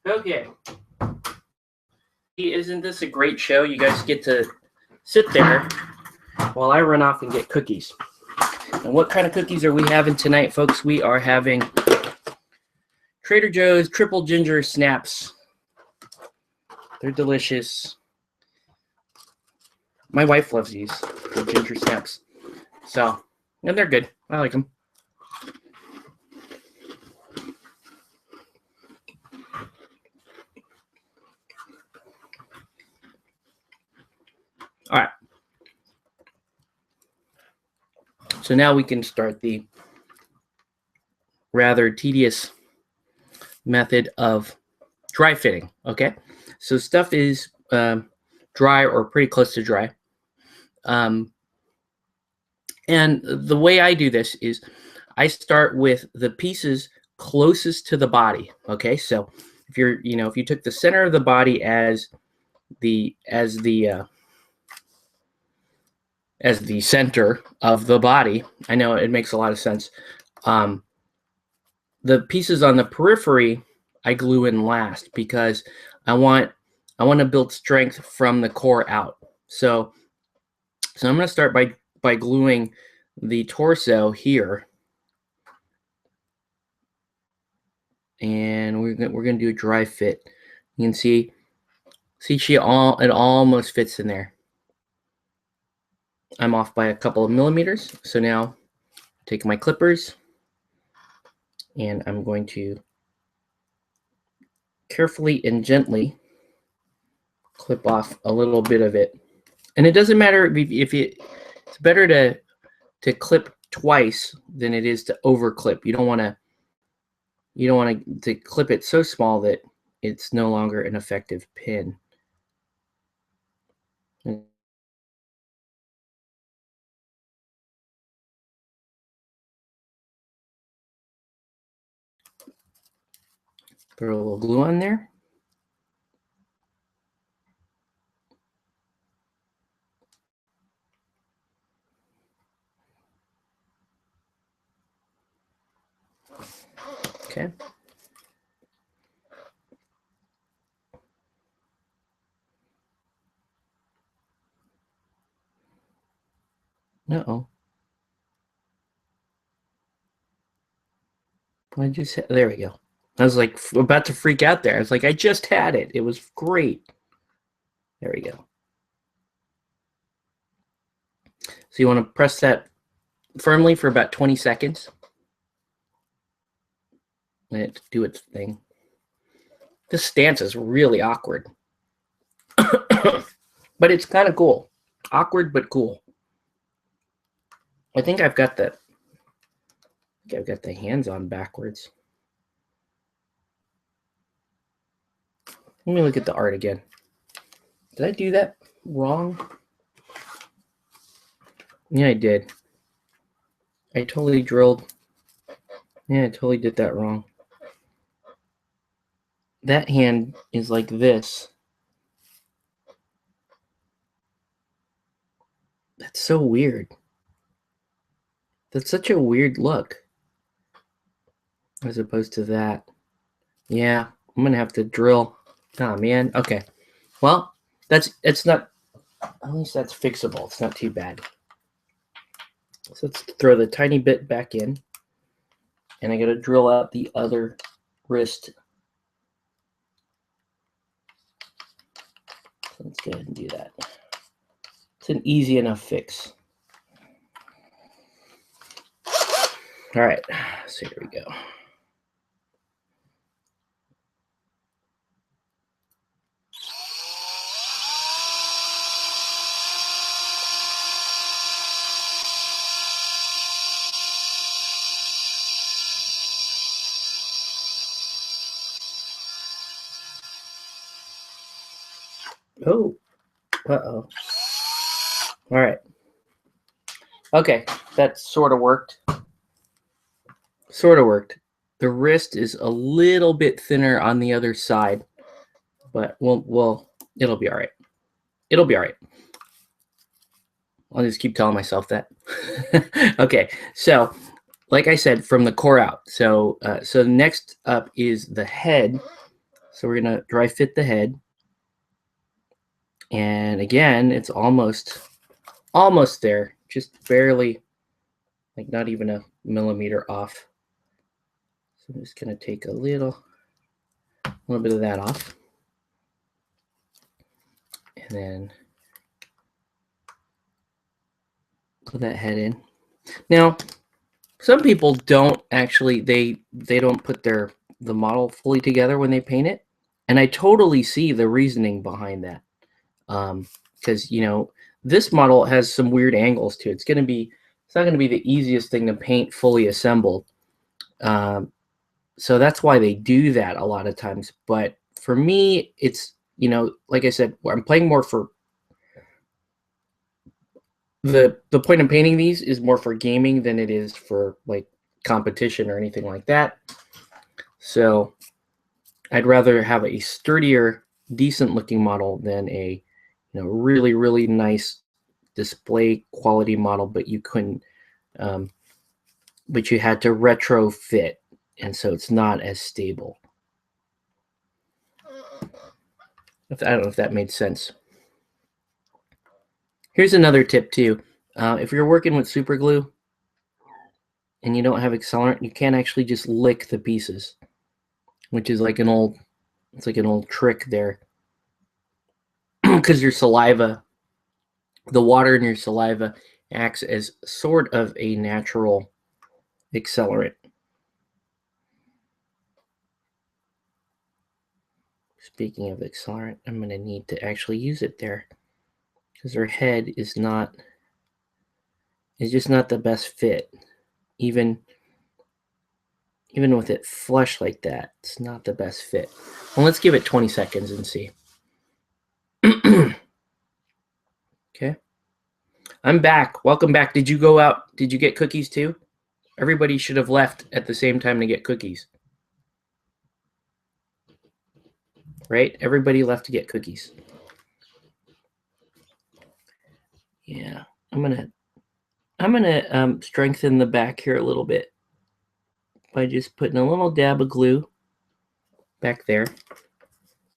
S1: Okay. Isn't this a great show? You guys get to sit there while I run off and get cookies. And what kind of cookies are we having tonight, folks? We are having Trader Joe's Triple Ginger Snaps. They're delicious. My wife loves these, the ginger snaps. So, and they're good. I like them. All right. So now we can start the rather tedious method of dry fitting. Okay. So stuff is dry or pretty close to dry. And the way I do this is I start with the pieces closest to the body. Okay. So if if you took the center of the body as the center of the body, I know it makes a lot of sense. The pieces on the periphery I glue in last because I want to build strength from the core out. So I'm going to start by gluing the torso here, and we're going to do a dry fit. You can see it almost fits in there. I'm off by a couple of millimeters. So now take my clippers and I'm going to carefully and gently clip off a little bit of it. And it doesn't matter if it's better to clip twice than it is to over clip. You don't want to clip it so small that it's no longer an effective pin. Throw a little glue on there. Okay. Uh-oh. There we go. I was like about to freak out there. I was like, I just had it. It was great. There we go. So you want to press that firmly for about 20 seconds. Let it do its thing. This stance is really awkward. But it's kind of cool. Awkward, but cool. I think I've got the hands on backwards. Let me look at the art again. Did I do that wrong? Yeah, I did. I totally drilled. Yeah, I totally did that wrong. That hand is like this. That's so weird. That's such a weird look. As opposed to that. Yeah, I'm gonna have to drill. Oh man. Okay. Well, it's not. At least that's fixable. It's not too bad. So let's throw the tiny bit back in, and I got to drill out the other wrist. So let's go ahead and do that. It's an easy enough fix. All right. So here we go. Oh, uh-oh. All right. Okay, that sort of worked. Sort of worked. The wrist is a little bit thinner on the other side, but it'll be all right. It'll be all right. I'll just keep telling myself that. Okay, so like I said, from the core out. So next up is the head. So we're gonna dry fit the head, and again, it's almost there, just barely, like not even a millimeter off. So I'm just gonna take a little bit of that off, and then put that head in. Now, some people don't actually they don't put the model fully together when they paint it, and I totally see the reasoning behind that. Because this model has some weird angles to it. It's not going to be the easiest thing to paint fully assembled. So that's why they do that a lot of times. But for me, it's like I said, I'm playing more for the point of painting these is more for gaming than it is for like competition or anything like that. So I'd rather have a sturdier, decent looking model than a really, really nice display quality model, but you couldn't, but you had to retrofit, and so it's not as stable. I don't know if that made sense. Here's another tip too. If you're working with super glue and you don't have accelerant, you can't actually just lick the pieces, which is like an old trick there. Because your saliva, the water in your saliva acts as sort of a natural accelerant. Speaking of accelerant, I'm going to need to actually use it there because her head is just not the best fit. Even with it flush like that, it's not the best fit. Well, let's give it 20 seconds and see. Okay. I'm back. Welcome back. Did you go out? Did you get cookies too? Everybody should have left at the same time to get cookies. Right? Everybody left to get cookies. Yeah. I'm gonna strengthen the back here a little bit by just putting a little dab of glue back there.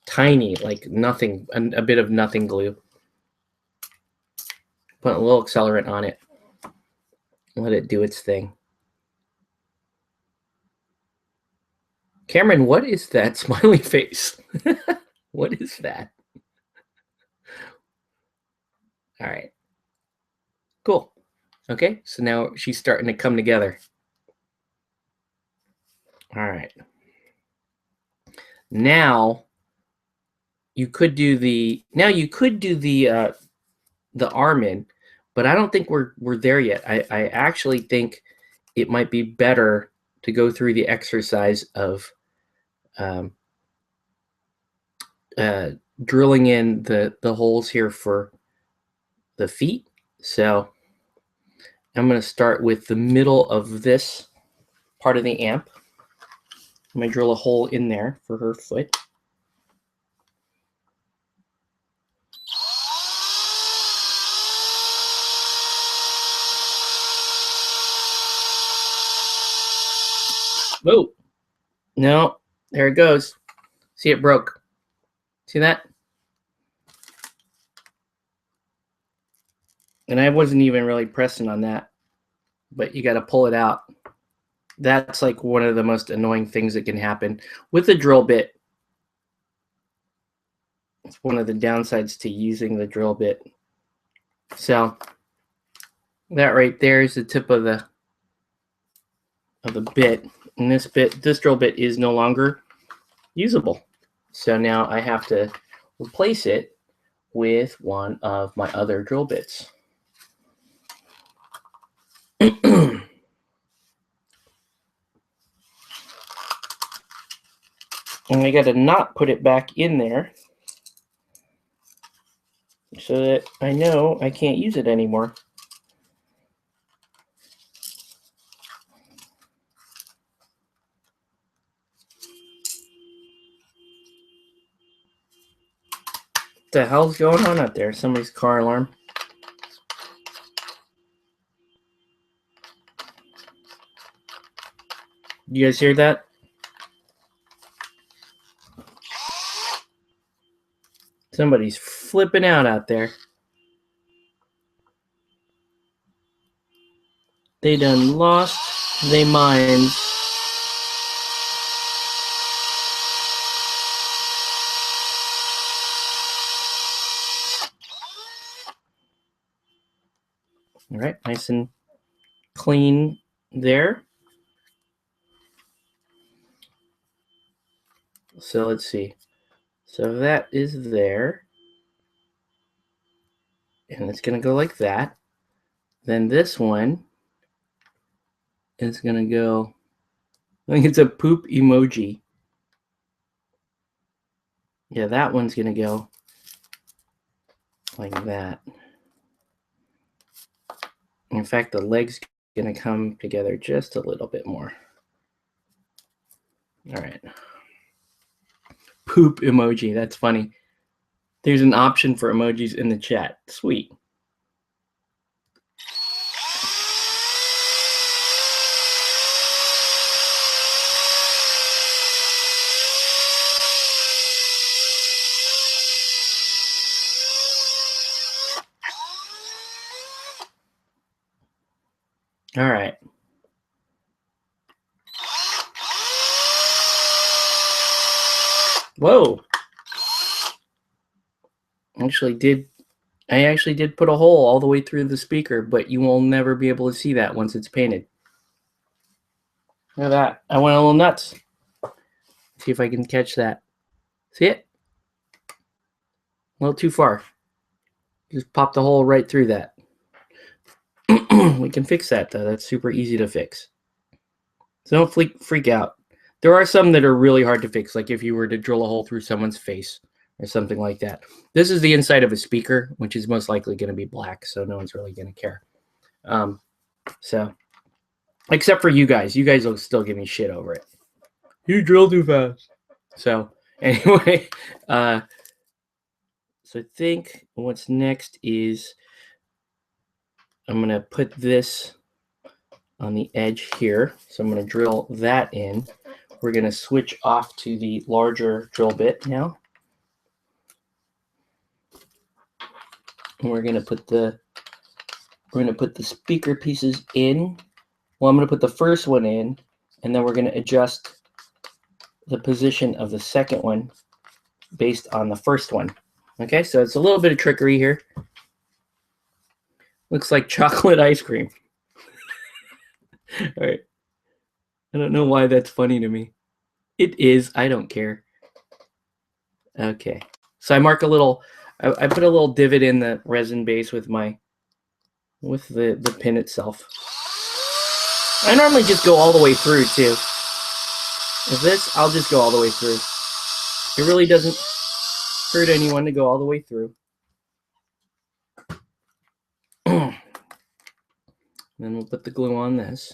S1: Tiny, like nothing, a bit of nothing glue. Put a little accelerant on it. Let it do its thing. Cameron, what is that smiley face? What is that? All right. Cool. Okay, so now she's starting to come together. All right. Now you could do the arm in, but I don't think we're there yet. I actually think it might be better to go through the exercise of drilling in the holes here for the feet. So I'm going to start with the middle of this part of the amp. I'm going to drill a hole in there for her foot. Oh, no, there it goes. See, it broke. See that? And I wasn't even really pressing on that, but you got to pull it out. That's like one of the most annoying things that can happen with the drill bit. It's one of the downsides to using the drill bit. So that right there is the tip of the bit, and this drill bit is no longer usable. So now I have to replace it with one of my other drill bits. And I got to not put it back in there so that I know I can't use it anymore. What the hell's going on out there? Somebody's car alarm. You guys hear that? Somebody's flipping out there. They done lost their minds. All right, nice and clean there. So let's see. So that is there. And it's going to go like that. Then this one is going to go, I think it's a poop emoji. Yeah, that one's going to go like that. In fact, the leg's going to come together just a little bit more. All right. Poop emoji. That's funny. There's an option for emojis in the chat. Sweet. All right. Whoa. I actually did put a hole all the way through the speaker, but you will never be able to see that once it's painted. Look at that. I went a little nuts. See if I can catch that. See it? A little too far. Just popped a hole right through that. We can fix that, though. That's super easy to fix. So don't freak out. There are some that are really hard to fix, like if you were to drill a hole through someone's face or something like that. This is the inside of a speaker, which is most likely going to be black, so no one's really going to care. So, except for you guys. You guys will still give me shit over it. You drill too fast. So, anyway, so I think what's next is I'm going to put this on the edge here. So I'm going to drill that in. We're going to switch off to the larger drill bit now. And we're going to put the speaker pieces in. Well, I'm going to put the first one in, and then we're going to adjust the position of the second one based on the first one. Okay, so it's a little bit of trickery here. Looks like chocolate ice cream. All right. I don't know why that's funny to me. It is. I don't care. Okay. So I mark a little, I put a little divot in the resin base with the pin itself. I normally just go all the way through too. With this, I'll just go all the way through. It really doesn't hurt anyone to go all the way through. Then we'll put the glue on this.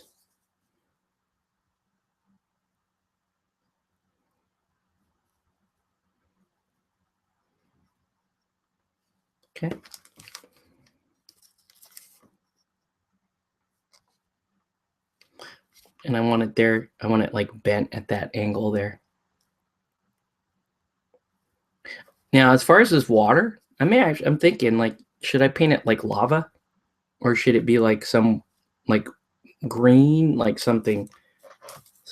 S1: Okay. And I want it there. I want it like bent at that angle there. Now, as far as this water, I'm thinking, like, should I paint it like lava, or should it be like some like green, like something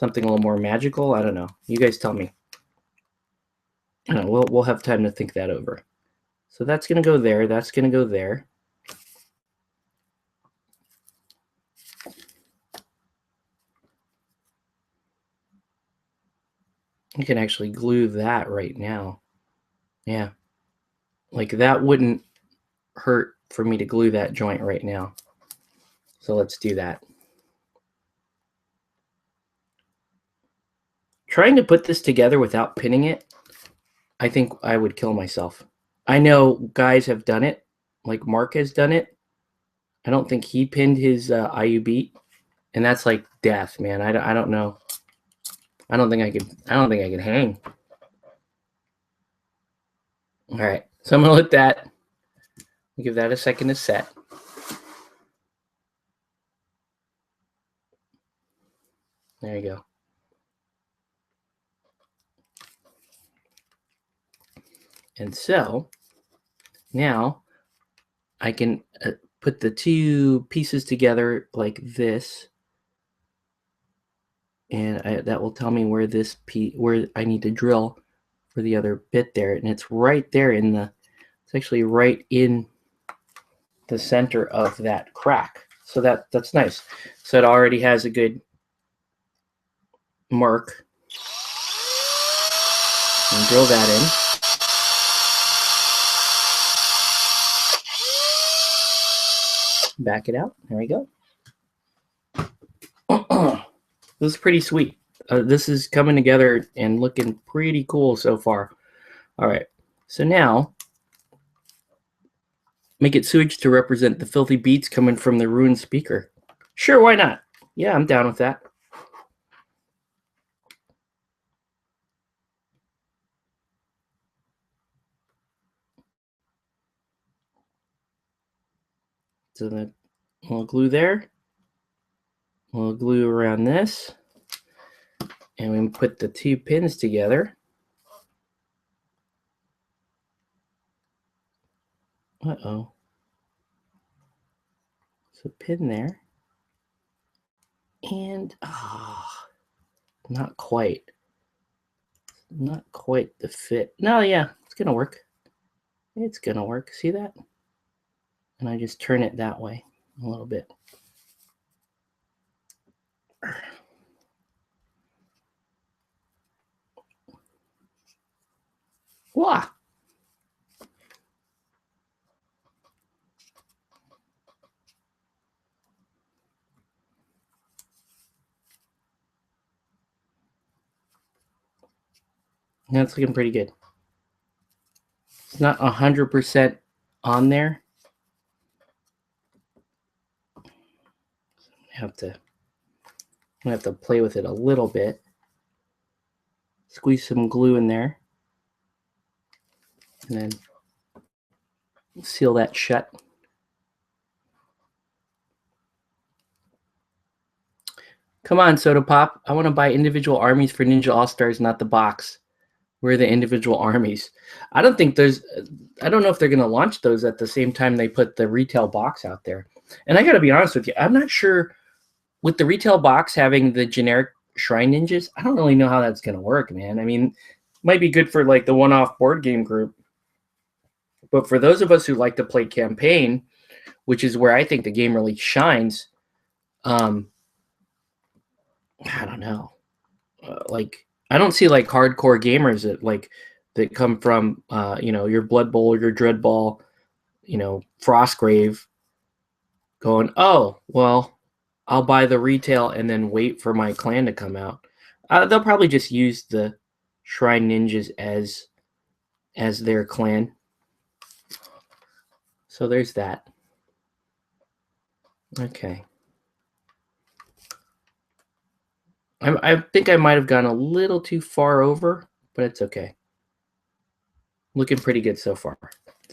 S1: a little more magical? I don't know. You guys tell me. I don't know, we'll have time to think that over. So that's gonna go there. That's gonna go there. You can actually glue that right now. Yeah. Like that wouldn't hurt for me to glue that joint right now. So let's do that. Trying to put this together without pinning it, I think I would kill myself. I know guys have done it, like Mark has done it. I don't think he pinned his IU beat, and that's like death, man. I don't know. I don't think I could hang. All right, so I'm gonna let that. Give that a second to set. There you go. And so now I can put the two pieces together like this, and that will tell me where where I need to drill for the other bit there, and it's right there it's actually right in the center of that crack. So that's nice. So it already has a good mark. And drill that in. Back it out. There we go. This is pretty sweet. This is coming together and looking pretty cool so far. All right. So now, make it sewage to represent the filthy beats coming from the ruined speaker. Sure, why not? Yeah, I'm down with that. So then we'll glue there. We'll glue around this. And we put the two pins together. Uh-oh. So pin there. And not quite. Not quite the fit. No, yeah, it's gonna work. It's gonna work. See that? And I just turn it that way a little bit. Voila! That's looking pretty good. It's not 100% on there. I have to play with it a little bit. Squeeze some glue in there. And then seal that shut. Come on, Soda Pop. I want to buy individual armies for Ninja All-Stars, not the box. Where are the individual armies? I don't know if they're going to launch those at the same time they put the retail box out there. And I got to be honest with you, I'm not sure with the retail box having the generic Shrine Ninjas, I don't really know how that's going to work, man. I mean, it might be good for like the one-off board game group. But for those of us who like to play campaign, which is where I think the game really shines, I don't know. Like, I don't see like hardcore gamers that come from your Blood Bowl, your Dread Ball, Frostgrave, going, oh well, I'll buy the retail and then wait for my clan to come out. They'll probably just use the Shrine Ninjas as their clan. So there's that. Okay. I think I might have gone a little too far over, but it's okay. Looking pretty good so far.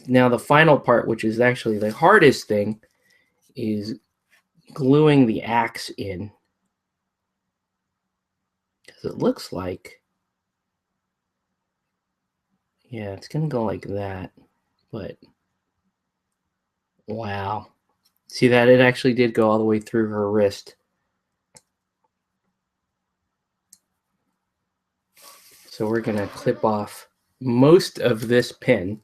S1: Now the final part, which is actually the hardest thing, is gluing the axe in. Because it looks like Yeah, it's going to go like that. But, wow. See that? It actually did go all the way through her wrist. So we're going to clip off most of this pin.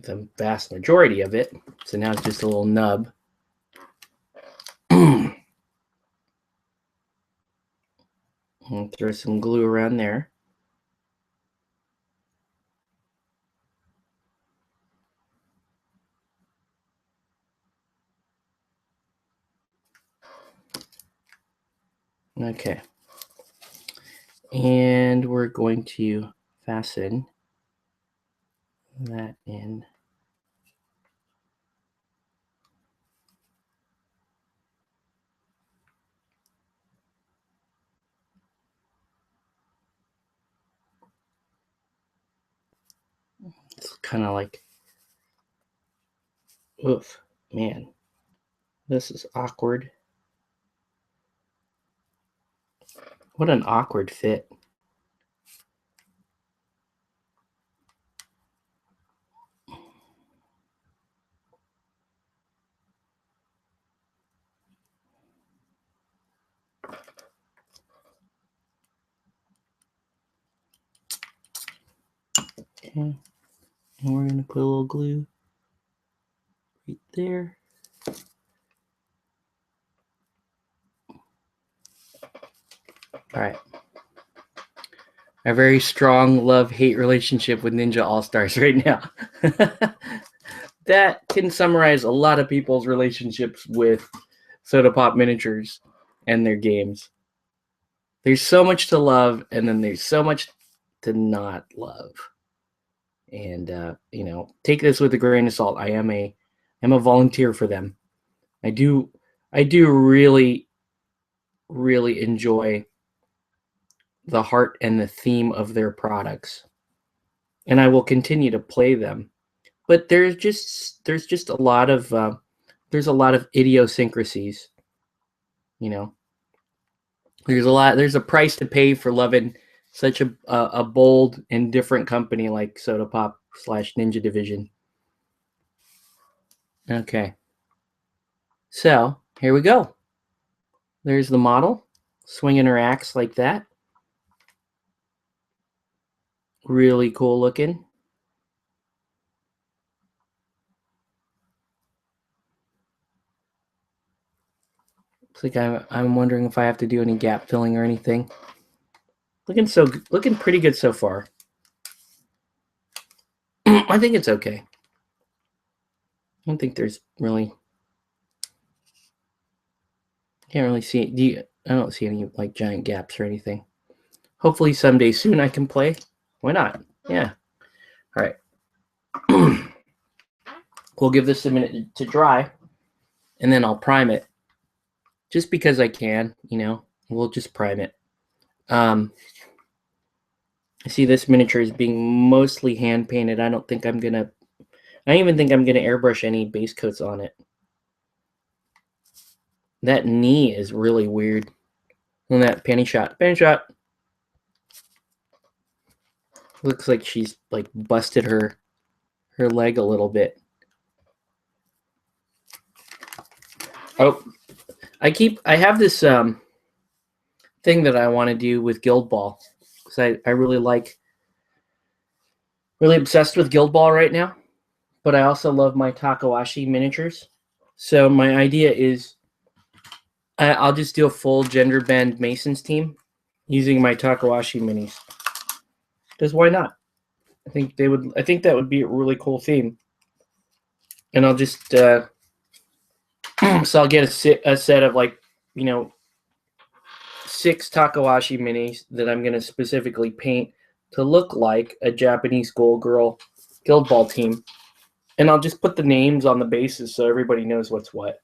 S1: The vast majority of it. So now it's just a little nub. And throw some glue around there. Okay. And we're going to fasten that in. It's kind of like, oof, man, this is awkward. What an awkward fit. Okay, and we're going to put a little glue right there. All right. A very strong love-hate relationship with Ninja All-Stars right now. That can summarize a lot of people's relationships with Soda Pop miniatures and their games. There's so much to love, and then there's so much to not love. And take this with a grain of salt. I'm a volunteer for them. I do really, really enjoy the heart and the theme of their products, and I will continue to play them. But there's just a lot of idiosyncrasies. There's a price to pay for loving such a bold and different company like Soda Pop / Ninja Division. Okay. So here we go. There's the model swinging her axe like that. Really cool looking. Looks like I'm wondering if I have to do any gap filling or anything. Looking pretty good so far. I think it's okay. I don't think there's really. Can't really see. I don't see any like giant gaps or anything. Hopefully someday soon I can play. Why not? Yeah. All right. We'll give this a minute to dry, and then I'll prime it. Just because I can, we'll just prime it. I see this miniature is being mostly hand painted. I don't even think I'm gonna airbrush any base coats on it. That knee is really weird. And that penny shot. Looks like she's like busted her leg a little bit. Oh, I have this thing that I want to do with Guild Ball, because I really obsessed with Guild Ball right now, but I also love my Takawashi miniatures. So my idea is I'll just do a full gender bend Masons team using my Takawashi minis. Because why not? I think that would be a really cool theme. And I'll just so I'll get a set of 6 Takawashi minis that I'm going to specifically paint to look like a Japanese Gold Girl Guild Ball team. And I'll just put the names on the bases so everybody knows what's what.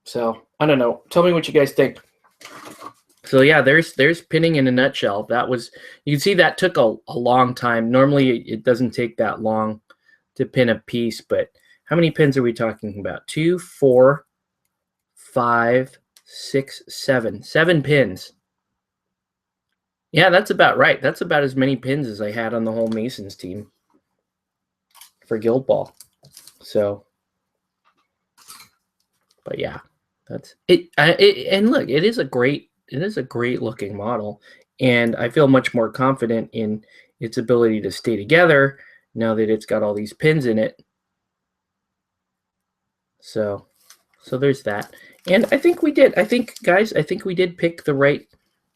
S1: So, I don't know. Tell me what you guys think. So yeah, there's pinning in a nutshell. You can see that took a long time. Normally it doesn't take that long to pin a piece, but how many pins are we talking about? 2, 4, 5, 6, 7. 7 pins. Yeah, that's about right. That's about as many pins as I had on the whole Masons team for Guild Ball. So, but yeah, that's it. And look, it is a great looking model, and I feel much more confident in its ability to stay together now that it's got all these pins in it. So there's that. And I think we did. I think, guys, we did pick the right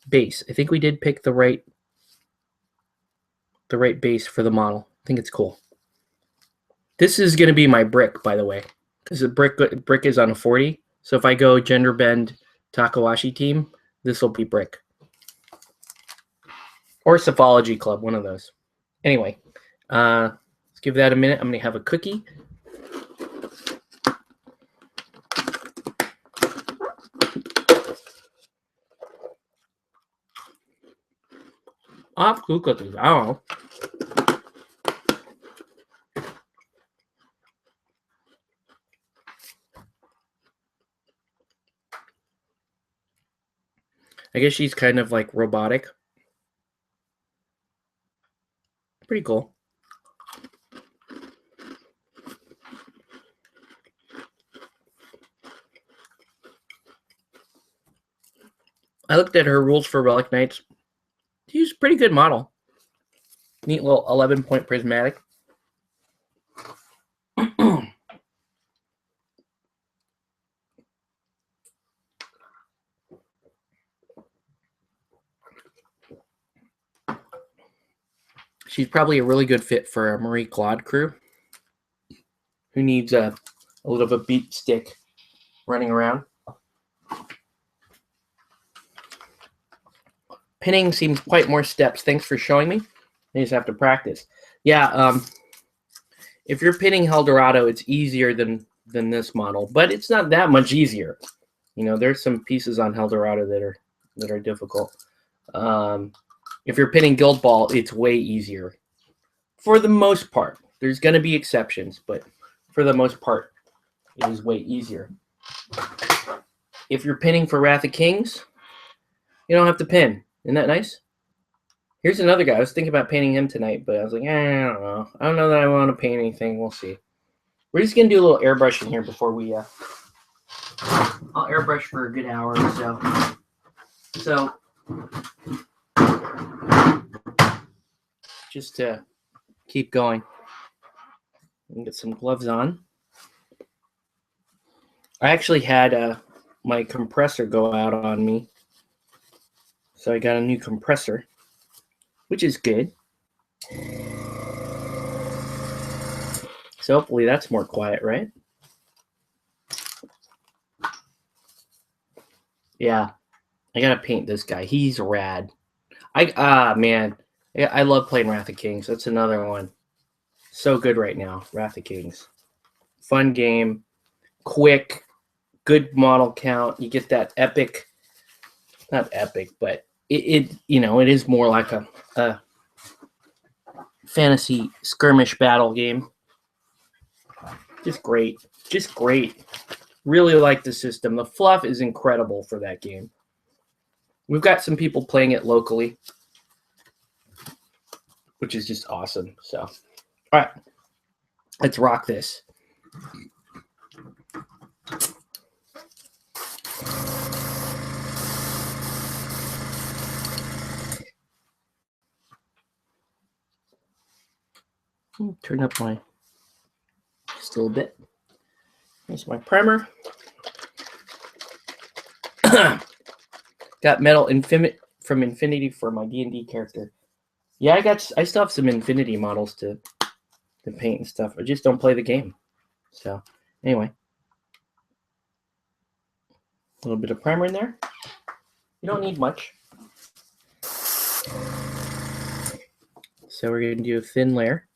S1: base. I think we did pick the right base for the model. I think it's cool. This is going to be my brick, by the way, because the brick is on a 40. So if I go Gender Bend Takawashi team, this will be brick. Or Sophology Club, one of those. Anyway, let's give that a minute. I'm going to have a cookie. Off cookies. I don't know. I guess she's kind of like robotic. Pretty cool. I looked at her rules for Relic Knights. She's a pretty good model. Neat little 11-point prismatic. She's probably a really good fit for a Marie Claude crew who needs a little bit of a beat stick running around. Pinning seems quite more steps. Thanks for showing me. I just have to practice. Yeah, if you're pinning Eldorado, it's easier than this model, but it's not that much easier. You know, there's some pieces on Eldorado that are difficult. If you're pinning Guild Ball, it's way easier. For the most part. There's going to be exceptions, but for the most part, it is way easier. If you're pinning for Wrath of Kings, you don't have to pin. Isn't that nice? Here's another guy. I was thinking about painting him tonight, but I was like, I don't know. I don't know that I want to paint anything. We'll see. We're just going to do a little airbrushing here before we... I'll airbrush for a good hour or so. So, just to keep going. And get some gloves on. I actually had my compressor go out on me. So I got a new compressor, which is good. So hopefully that's more quiet, right? Yeah, I gotta paint this guy. He's rad. Man, I love playing Wrath of Kings. That's another one. So good right now, Wrath of Kings. Fun game, quick, good model count. You get that epic, not epic, but it is more like a fantasy skirmish battle game. Just great. Really like the system. The fluff is incredible for that game. We've got some people playing it locally, which is just awesome. So, all right, let's rock this. Turn up my just a little bit. Here's my primer. Got metal from Infinity for my D&D character. Yeah, I still have some Infinity models to paint and stuff. I just don't play the game. So anyway, a little bit of primer in there. You don't need much. So we're going to do a thin layer.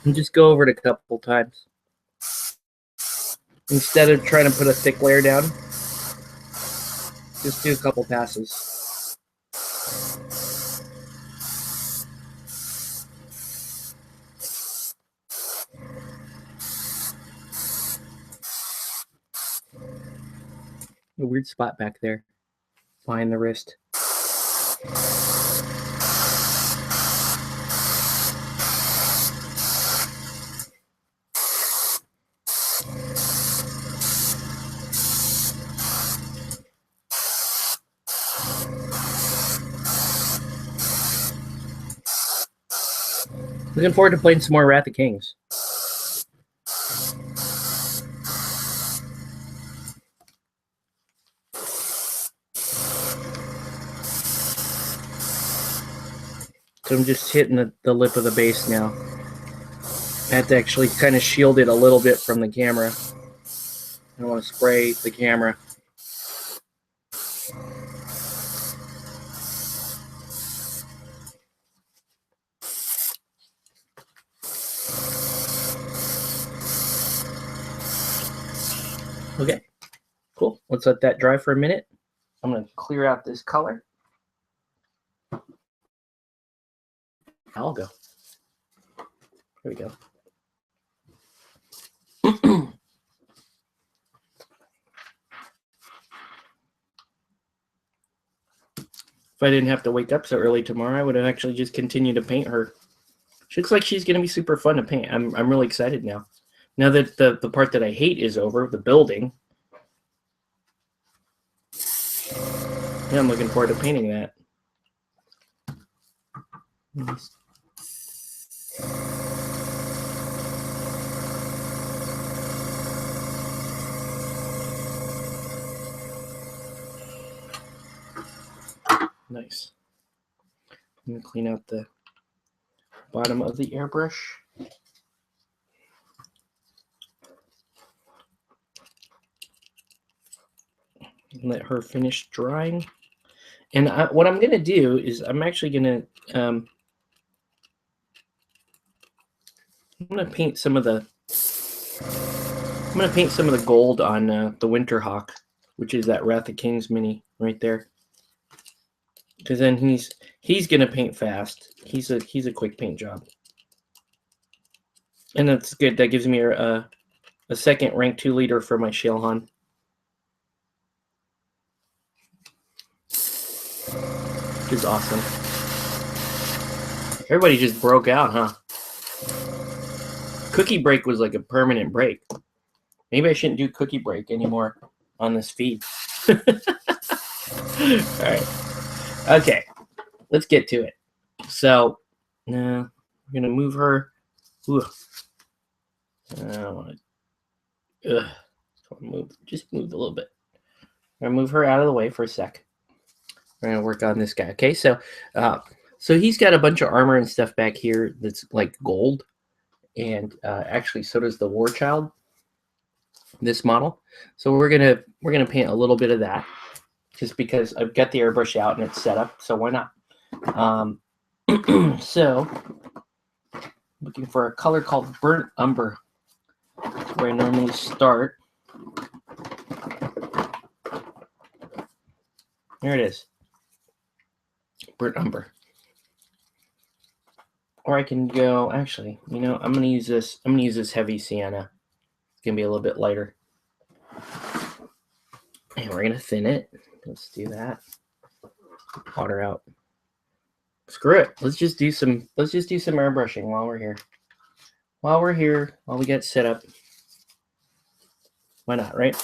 S1: And just go over it a couple times. Instead of trying to put a thick layer down, just do a couple passes. A weird spot back there, behind the wrist. Looking forward to playing some more Wrath of Kings. So I'm just hitting the lip of the base now. I have to actually kind of shield it a little bit from the camera. I don't want to spray the camera. Okay, cool. Let's let that dry for a minute. I'm going to clear out this color. I'll go. There we go. If I didn't have to wake up so early tomorrow, I would have actually just continued to paint her. She looks like she's going to be super fun to paint. I'm really excited now. Now that the part that I hate is over, the building. Yeah, I'm looking forward to painting that. Nice. I'm going to clean out the bottom of the airbrush. And let her finish drying. And what I'm going to do is I'm actually going to I'm going to paint some of the gold on the Winterhawk, which is that Wrath of Kings mini right there. Because then he's going to paint fast. He's a quick paint job. And that's good. That gives me a second rank 2 leader for my Shalehan. Which is awesome. Everybody just broke out, huh? Cookie break was like a permanent break. Maybe I shouldn't do cookie break anymore on this feed. All right. Okay. Let's get to it. So, we're going to move her. Ooh. I don't want to. Just move a little bit. I'm going to move her out of the way for a sec. We're going to work on this guy. Okay, so he's got a bunch of armor and stuff back here that's like gold. And actually, so does the War Child, this model. So we're gonna paint a little bit of that, just because I've got the airbrush out and it's set up. So why not? So looking for a color called Burnt Umber. That's where I normally start. There it is. Burnt Umber. Or I can go, actually, I'm going to use this. I'm going to use this heavy sienna. It's going to be a little bit lighter. And we're going to thin it. Let's do that. Water out. Screw it. Let's just do some airbrushing while we're here. While we get set up. Why not, right?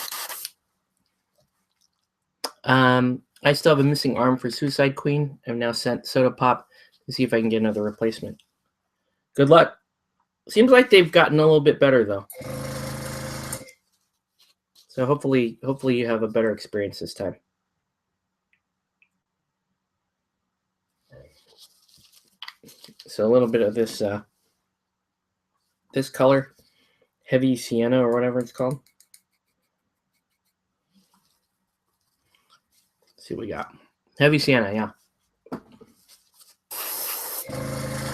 S1: I still have a missing arm for Suicide Queen. I've now sent Soda Pop to see if I can get another replacement. Good luck. Seems like they've gotten a little bit better though. So hopefully you have a better experience this time. So a little bit of this this color, heavy sienna or whatever it's called. Let's see what we got. Heavy sienna, yeah.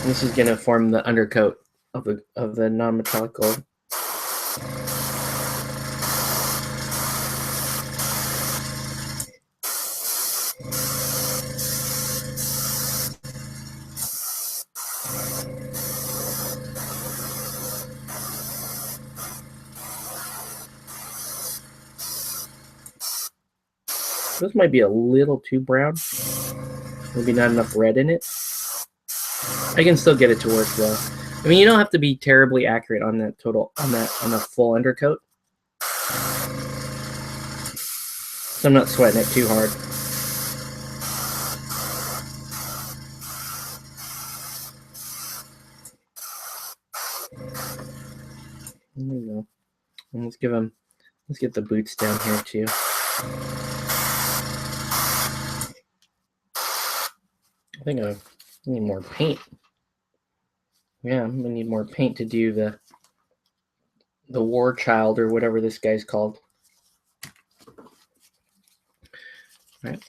S1: This is gonna form the undercoat of the non-metallic gold. This might be a little too brown. Maybe not enough red in it. I can still get it to work though. I mean, you don't have to be terribly accurate on that total, on the full undercoat. So I'm not sweating it too hard. There we go. And let's get the boots down here too. I think I need more paint. Yeah, I'm gonna need more paint to do the war child or whatever this guy's called. All right.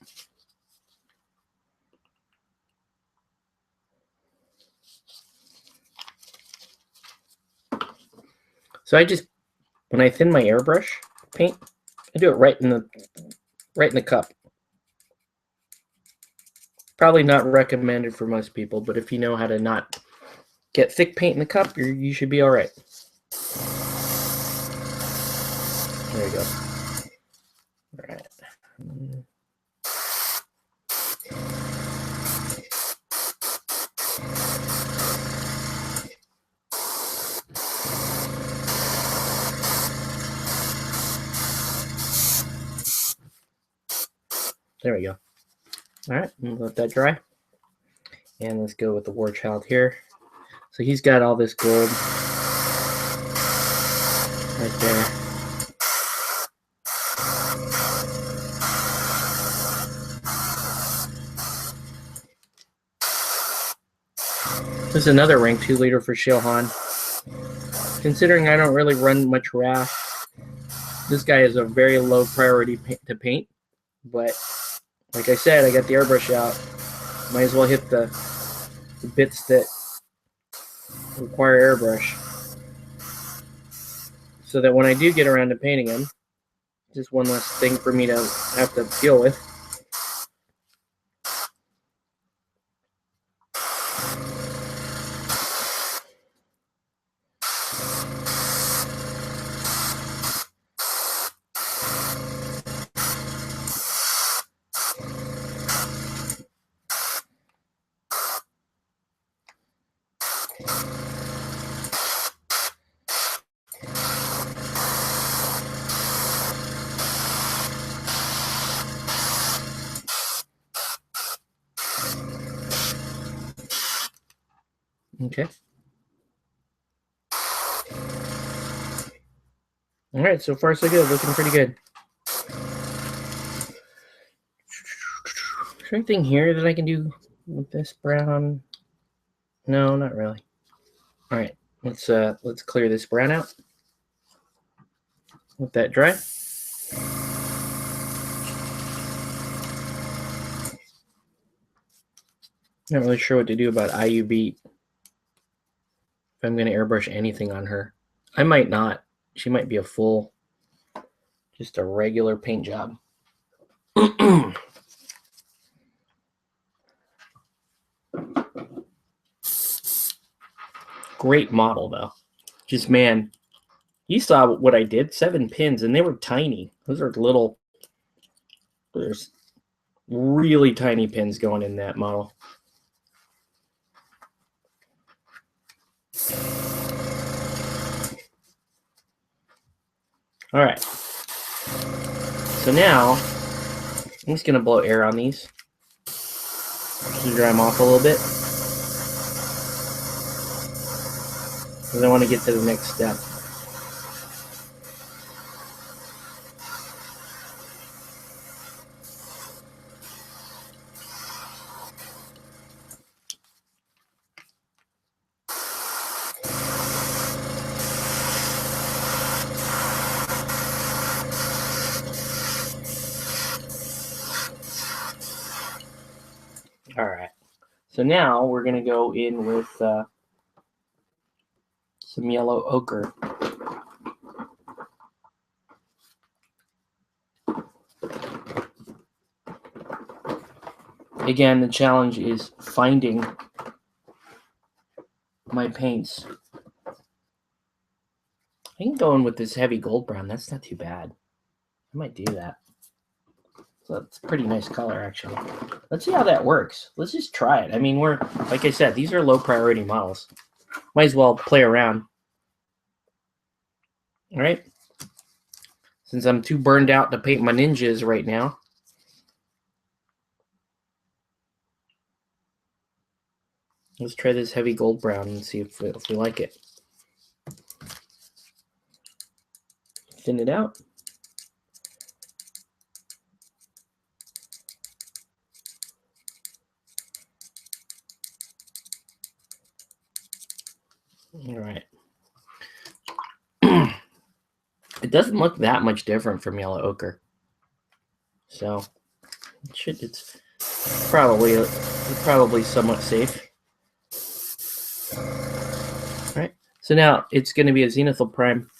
S1: So when I thin my airbrush paint, I do it right in the cup. Probably not recommended for most people, but if you know how to not get thick paint in the cup, you should be all right. There you go. All right. There we go. All right, let that dry. And let's go with the war child here. So he's got all this gold right there. This is another rank 2 liter for Shilhan. Considering I don't really run much RAF, this guy is a very low priority to paint. But like I said, I got the airbrush out. Might as well hit the bits that require airbrush, so that when I do get around to painting him, just one less thing for me to have to deal with. Okay. All right, so far so good. Looking pretty good. Is there anything here that I can do with this brown? No, not really. All right, let's clear this brown out. Let that dry. Not really sure what to do about IU Beat. If I'm going to airbrush anything on her, I might not. She might be just a regular paint job. Great model though. Just man, you saw what I did. 7 pins, and they were tiny. Those are little. There's really tiny pins going in that model. All right. So now I'm just gonna blow air on these to dry them off a little bit, because I want to get to the next step. All right. So now we're going to go in with some yellow ochre. Again, the challenge is finding my paints. I can go in with this heavy gold brown. That's not too bad. I might do that. So it's a pretty nice color, actually. Let's see how that works. Let's just try it. I mean, like I said, these are low priority models. Might as well play around. All right. Since I'm too burned out to paint my ninjas right now, let's try this heavy gold brown and see if we like it. Thin it out. All right. It doesn't look that much different from yellow ochre. So it's probably somewhat safe. All right. So now it's going to be a zenithal prime.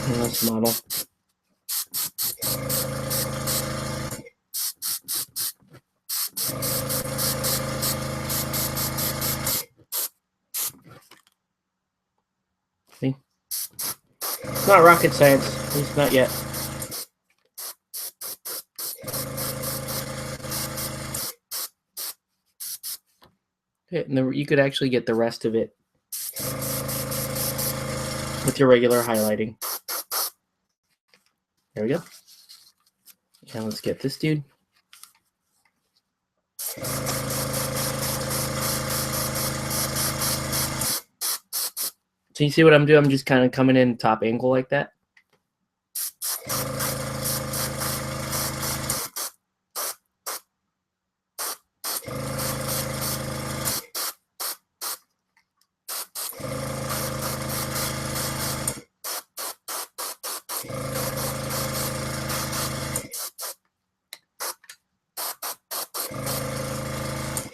S1: In this model. See? It's not rocket science, at least not yet. Okay, and you could actually get the rest of it with your regular highlighting. There we go. And let's get this dude. So you see what I'm doing? I'm just kind of coming in top angle like that.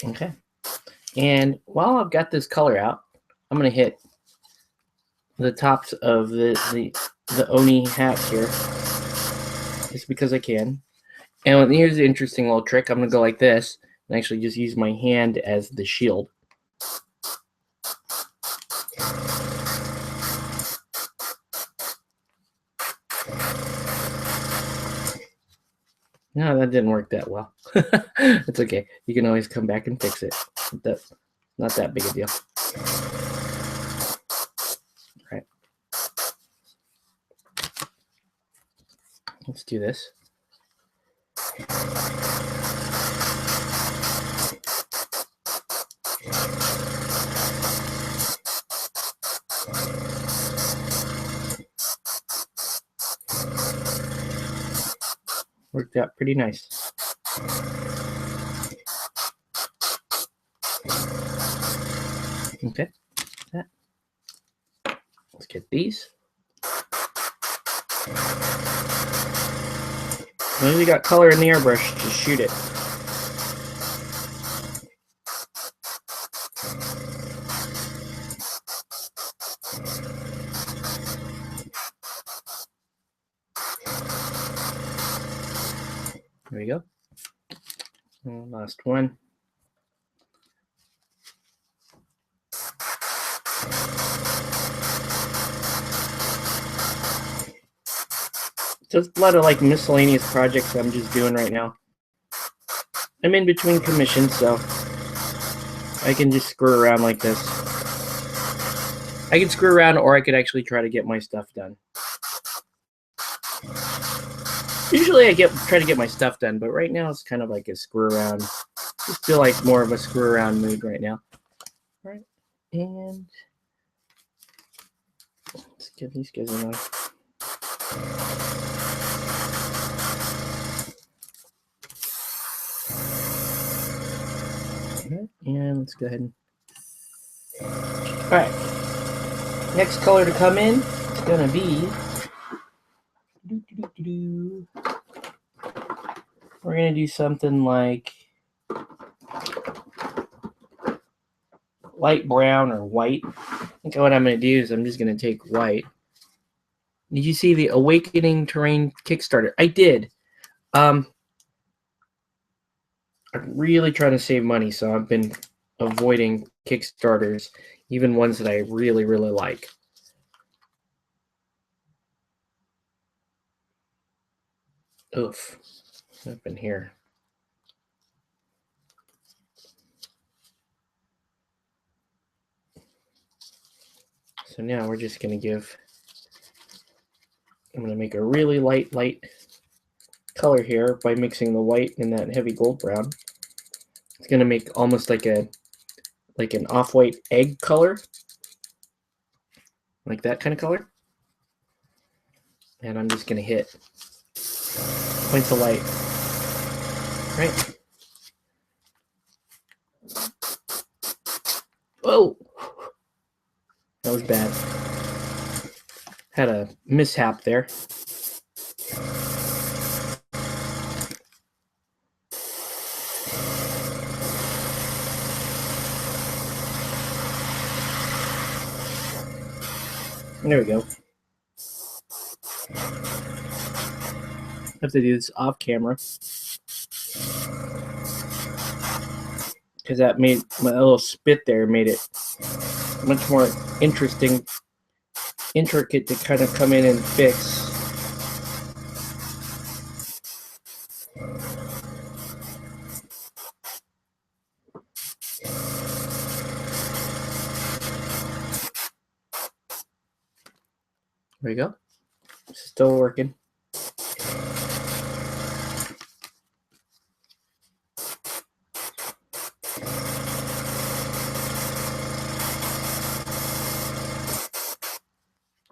S1: Okay. And while I've got this color out, I'm going to hit the tops of the Oni hats here, just because I can. And here's the interesting little trick. I'm going to go like this and actually just use my hand as the shield. No, that didn't work that well. It's okay. You can always come back and fix it. That's not that big a deal. All right. Let's do this. Worked out pretty nice. Okay. That. Let's get these. When we got color in the airbrush, just shoot it. There we go. And last one. Just a lot of like miscellaneous projects I'm just doing right now. I'm in between commissions, so I can just screw around like this. I can screw around, or I could actually try to get my stuff done. Usually I try to get my stuff done, but right now it's kind of like a screw around. Just feel like more of a screw around mood right now. All right, and let's give these guys a knife. And let's go ahead and... All right. Next color to come in is going to be... we're going to do something like light brown or white. I think what I'm going to do is I'm just going to take white. Did you see the Awakening Terrain Kickstarter? I did. I'm really trying to save money, so I've been avoiding Kickstarters, even ones that I really, really like. Oof. Up in here. So now we're just going to I'm going to make a really light color here by mixing the white and that heavy gold brown. It's going to make almost like an off-white egg color, like that kind of color. And I'm just going to hit points of light. Right. Oh, that was bad. Had a mishap there. There we go. I have to do this off camera because that made my little spit there made it much more intricate to kind of come in and fix. There we go. Still working.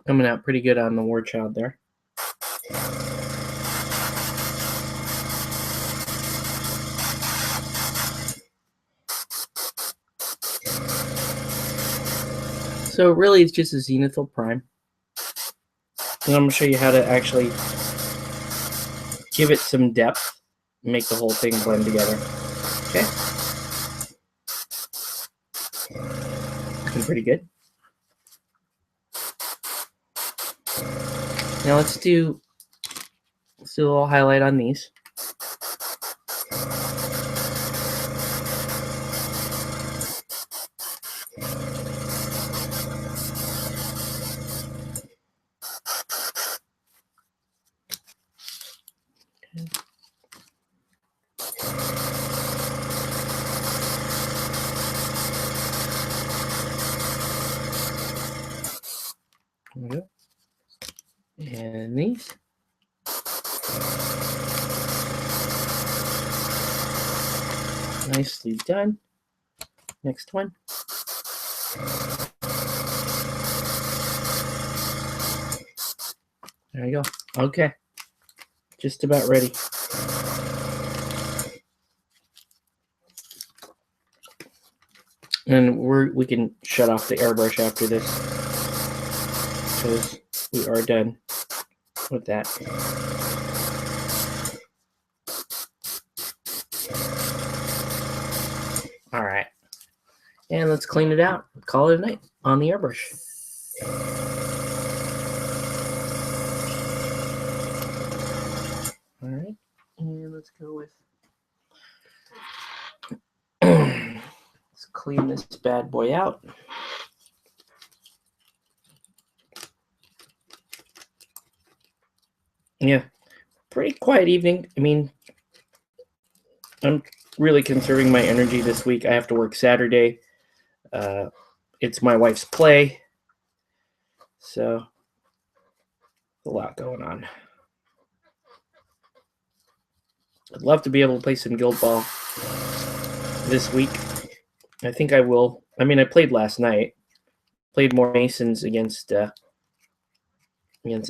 S1: Coming out pretty good on the War Child there. So really it's just a zenithal prime. And I'm going to show you how to actually give it some depth, make the whole thing blend together. Okay. Looking pretty good. Now let's do a little highlight on these. There we go. And these. Nicely done. Next one. There you go. Okay. Just about ready. And we can shut off the airbrush after this because we are done with that. All right. And let's clean it out. Call it a night on the airbrush. All right. And let's go with... let's clean this bad boy out. Yeah. Pretty quiet evening. I mean, I'm really conserving my energy this week. I have to work Saturday. It's my wife's play. So, a lot going on. I'd love to be able to play some Guild Ball this week. I think I will. I mean, I played last night. Played more Masons against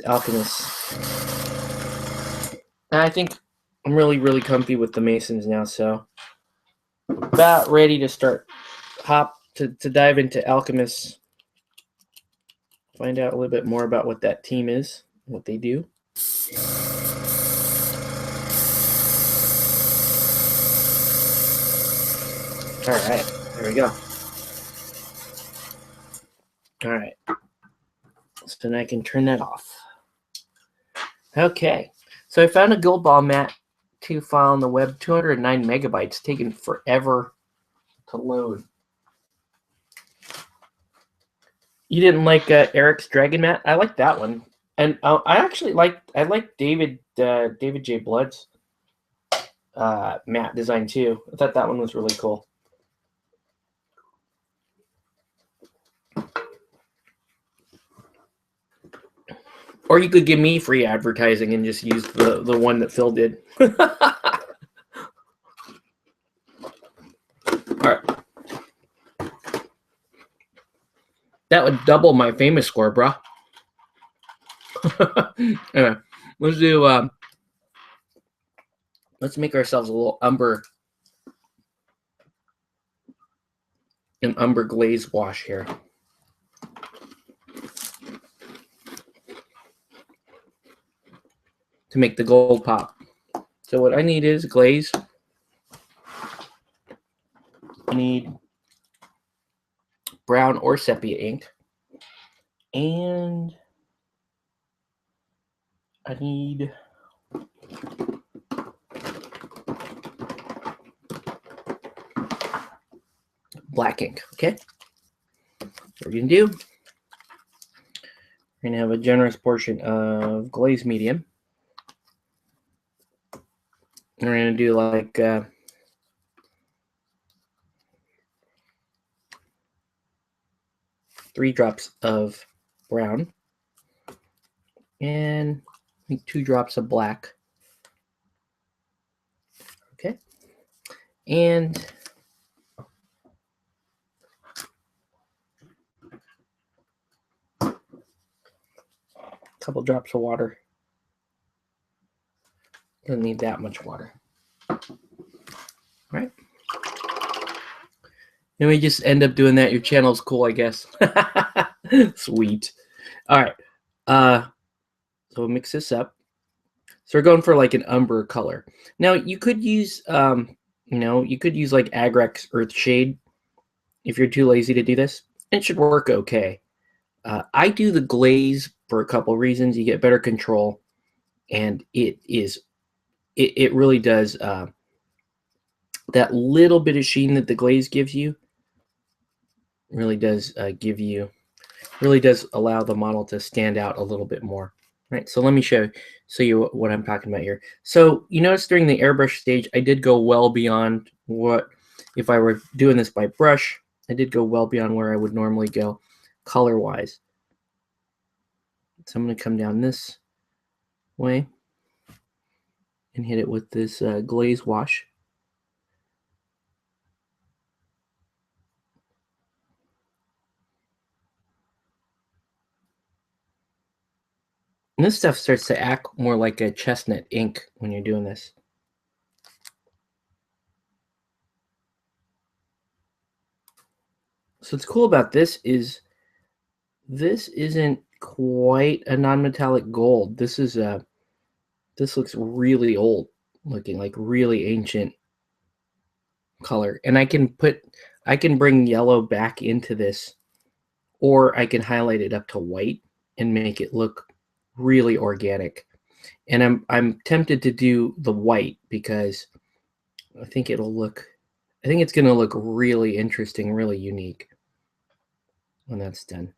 S1: Alchemists. And I think I'm really, really comfy with the Masons now, so about ready to start to dive into Alchemists. Find out a little bit more about what that team is, what they do. All right, there we go. All right, so then I can turn that off. Okay, so I found a Gold Ball Mat 2 file on the web, 209 megabytes, taking forever to load. You didn't like Eric's Dragon Mat? I like that one, and I actually like David J. Blood's mat design too. I thought that one was really cool. Or you could give me free advertising and just use the one that Phil did. All right. That would double my famous score, bro. Anyway, let's do. Let's make ourselves a little an umber glaze wash here. To make the gold pop. So what I need is glaze. I need brown or sepia ink. And I need black ink, okay? What we're gonna do, we're gonna have a generous portion of glaze medium. And we're gonna do like 3 drops of brown and I think 2 drops of black. Okay, and a couple drops of water. Doesn't need that much water. All right. And we just end up doing that. Your channel's cool, I guess. Sweet. All right. So we'll mix this up. So we're going for like an umber color. Now you could use, you could use like Agrex Earthshade if you're too lazy to do this. It should work okay. I do the glaze for a couple reasons. You get better control, and it really does that little bit of sheen that the glaze gives you. Really does allow the model to stand out a little bit more. Right, so let me show you what I'm talking about here. So you notice during the airbrush stage, I did go well beyond what, if I were doing this by brush, I did go well beyond where I would normally go color-wise. So I'm going to come down this way and hit it with this glaze wash. And this stuff starts to act more like a chestnut ink when you're doing this. So what's cool about this isn't quite a non-metallic gold. This looks really old looking, like really ancient color. And I can bring yellow back into this, or I can highlight it up to white and make it look really organic. And I'm tempted to do the white because I think it's going to look really interesting, really unique when that's done.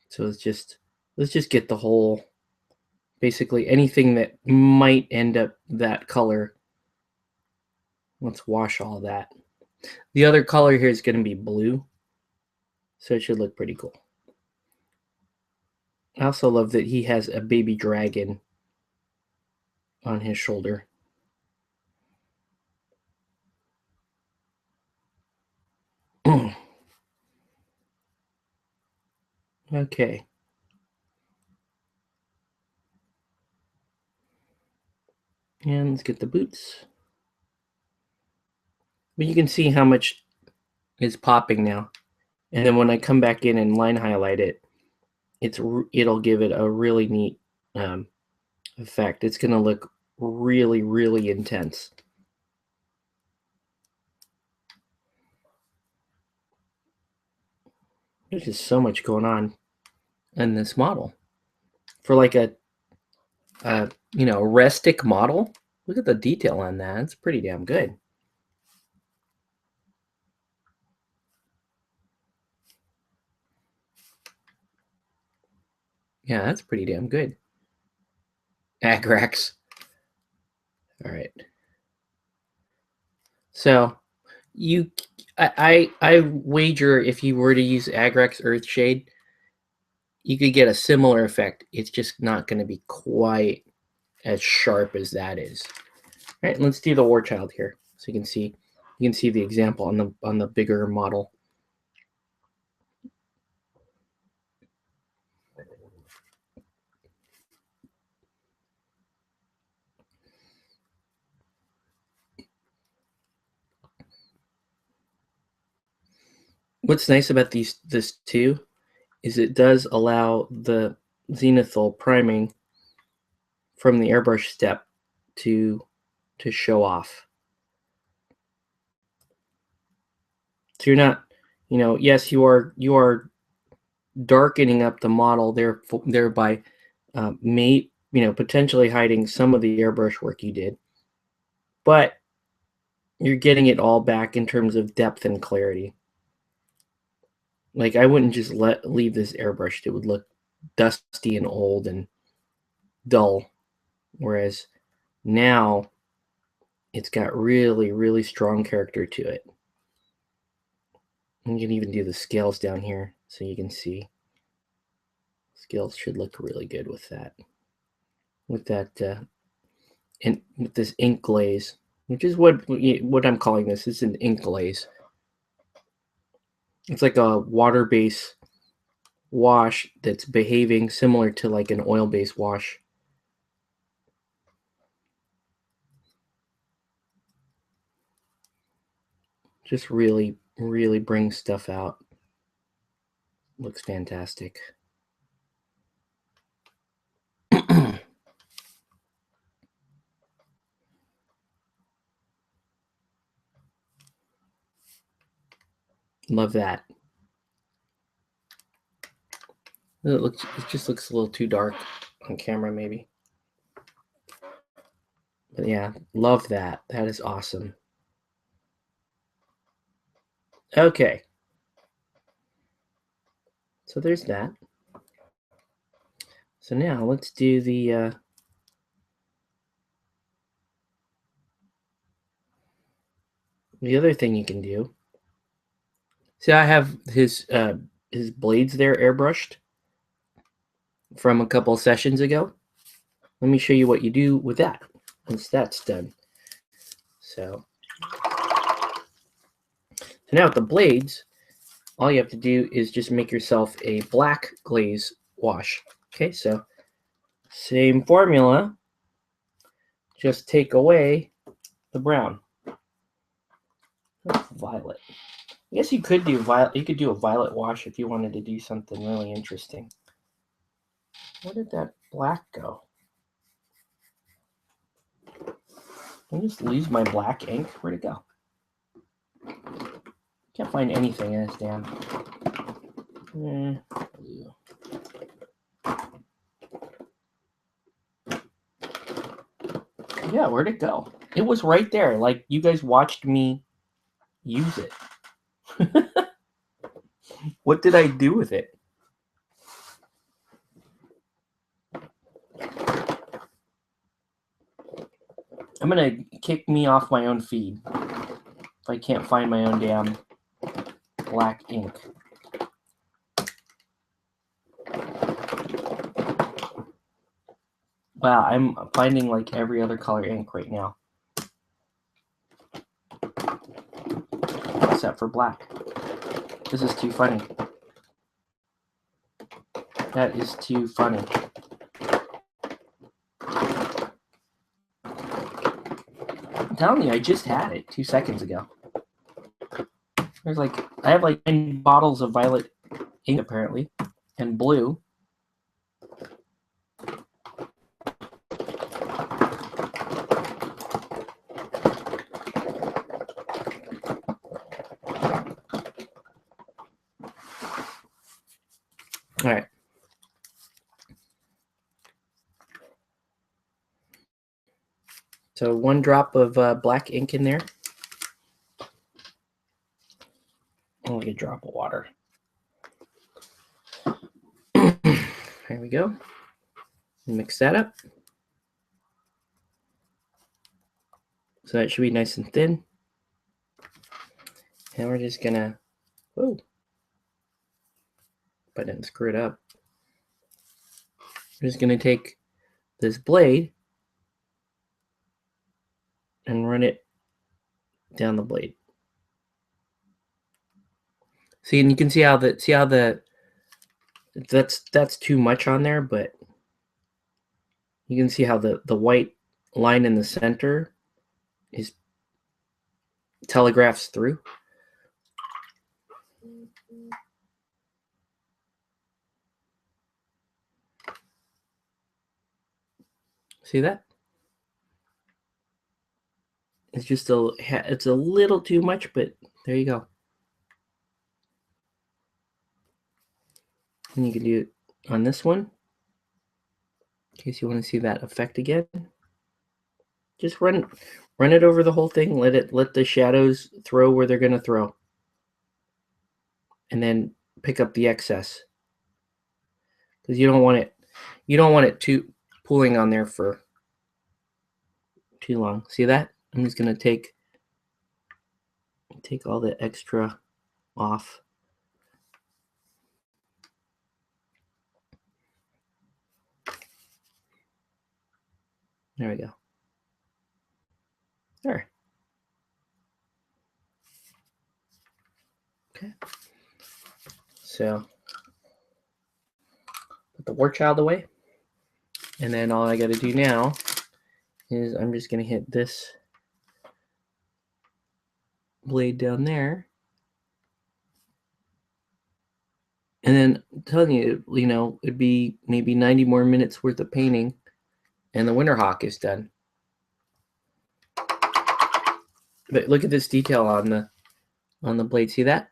S1: So let's just get the whole, basically anything that might end up that color. Let's wash all that. The other color here is going to be blue, so it should look pretty cool. I also love that he has a baby dragon on his shoulder. Okay. And let's get the boots. But you can see how much is popping now. And then when I come back in and line highlight it, it'll give it a really neat effect. It's going to look really, really intense. There's just so much going on in this model. For like a rustic model, look at the detail on that. It's pretty damn good. Yeah, that's pretty damn good. Agrax. All right. So I wager if you were to use Agrax Earthshade, you could get a similar effect. It's just not going to be quite as sharp as that is. All right, let's do the War Child here, so you can see the example on the bigger model. What's nice about this too is it does allow the zenithal priming from the airbrush step to show off. So you're not, yes, you are darkening up the model thereby potentially hiding some of the airbrush work you did, but you're getting it all back in terms of depth and clarity. Like I wouldn't just leave this airbrushed. It would look dusty and old and dull. Whereas now it's got really, really strong character to it. You can even do the scales down here so you can see. Scales should look really good with that. With this ink glaze, which is what I'm calling this. It's an ink glaze. It's like a water-based wash that's behaving similar to like an oil-based wash. Just really, really brings stuff out. Looks fantastic. Love that. It just looks a little too dark on camera, maybe. But yeah, love that. That is awesome. Okay. So there's that. So now let's do the other thing you can do. See, I have his blades there airbrushed from a couple sessions ago. Let me show you what you do with that once that's done. So now with the blades, all you have to do is just make yourself a black glaze wash. Okay, so same formula, just take away the brown. That's violet. I guess you could do violet. You could do a violet wash if you wanted to do something really interesting. Where did that black go? I just lose my black ink. Where'd it go? Can't find anything in this damn. Yeah, where'd it go? It was right there. Like you guys watched me use it. What did I do with it? I'm gonna kick me off my own feed if I can't find my own damn black ink. Wow, I'm finding like every other color ink right now. Except for black. This is too funny. That is too funny. I'm telling you, I just had it 2 seconds ago. I have like 9 bottles of violet ink apparently, and blue. So 1 drop of black ink in there. Only a drop of water. There we go. Mix that up. So that should be nice and thin. And we're just gonna, whoa, if I didn't screw it up. We're just gonna take this blade and run it down the blade. See, and you can see how that's too much on there, but you can see how the white line in the center is telegraphs through. See that? It's just it's a little too much, but there you go. And you can do it on this one, in case you want to see that effect again. Just run it over the whole thing. Let the shadows throw where they're gonna throw, and then pick up the excess, because you don't want it too pulling on there for too long. See that? I'm just gonna take all the extra off. There we go. There. Okay. So put the war child away. And then all I got to do now is I'm just going to hit this blade down there. And then I'm telling you, it'd be maybe 90 more minutes worth of painting and the Winterhawk is done. But look at this detail on the blade. See that?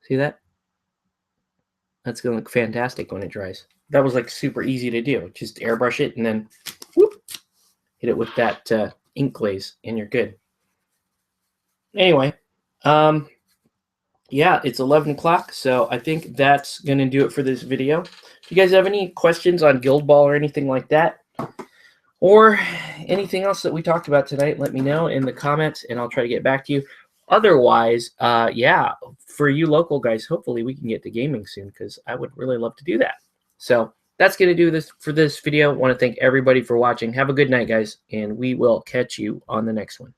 S1: See that? That's going to look fantastic when it dries. That was like super easy to do. Just airbrush it and then whoop, hit it with that ink glaze and you're good. Anyway, yeah, it's 11 o'clock, so I think that's going to do it for this video. If you guys have any questions on Guild Ball or anything like that, or anything else that we talked about tonight, let me know in the comments, and I'll try to get back to you. Otherwise, yeah, for you local guys, hopefully we can get to gaming soon, because I would really love to do that. So that's going to do this for this video. I want to thank everybody for watching. Have a good night, guys, and we will catch you on the next one.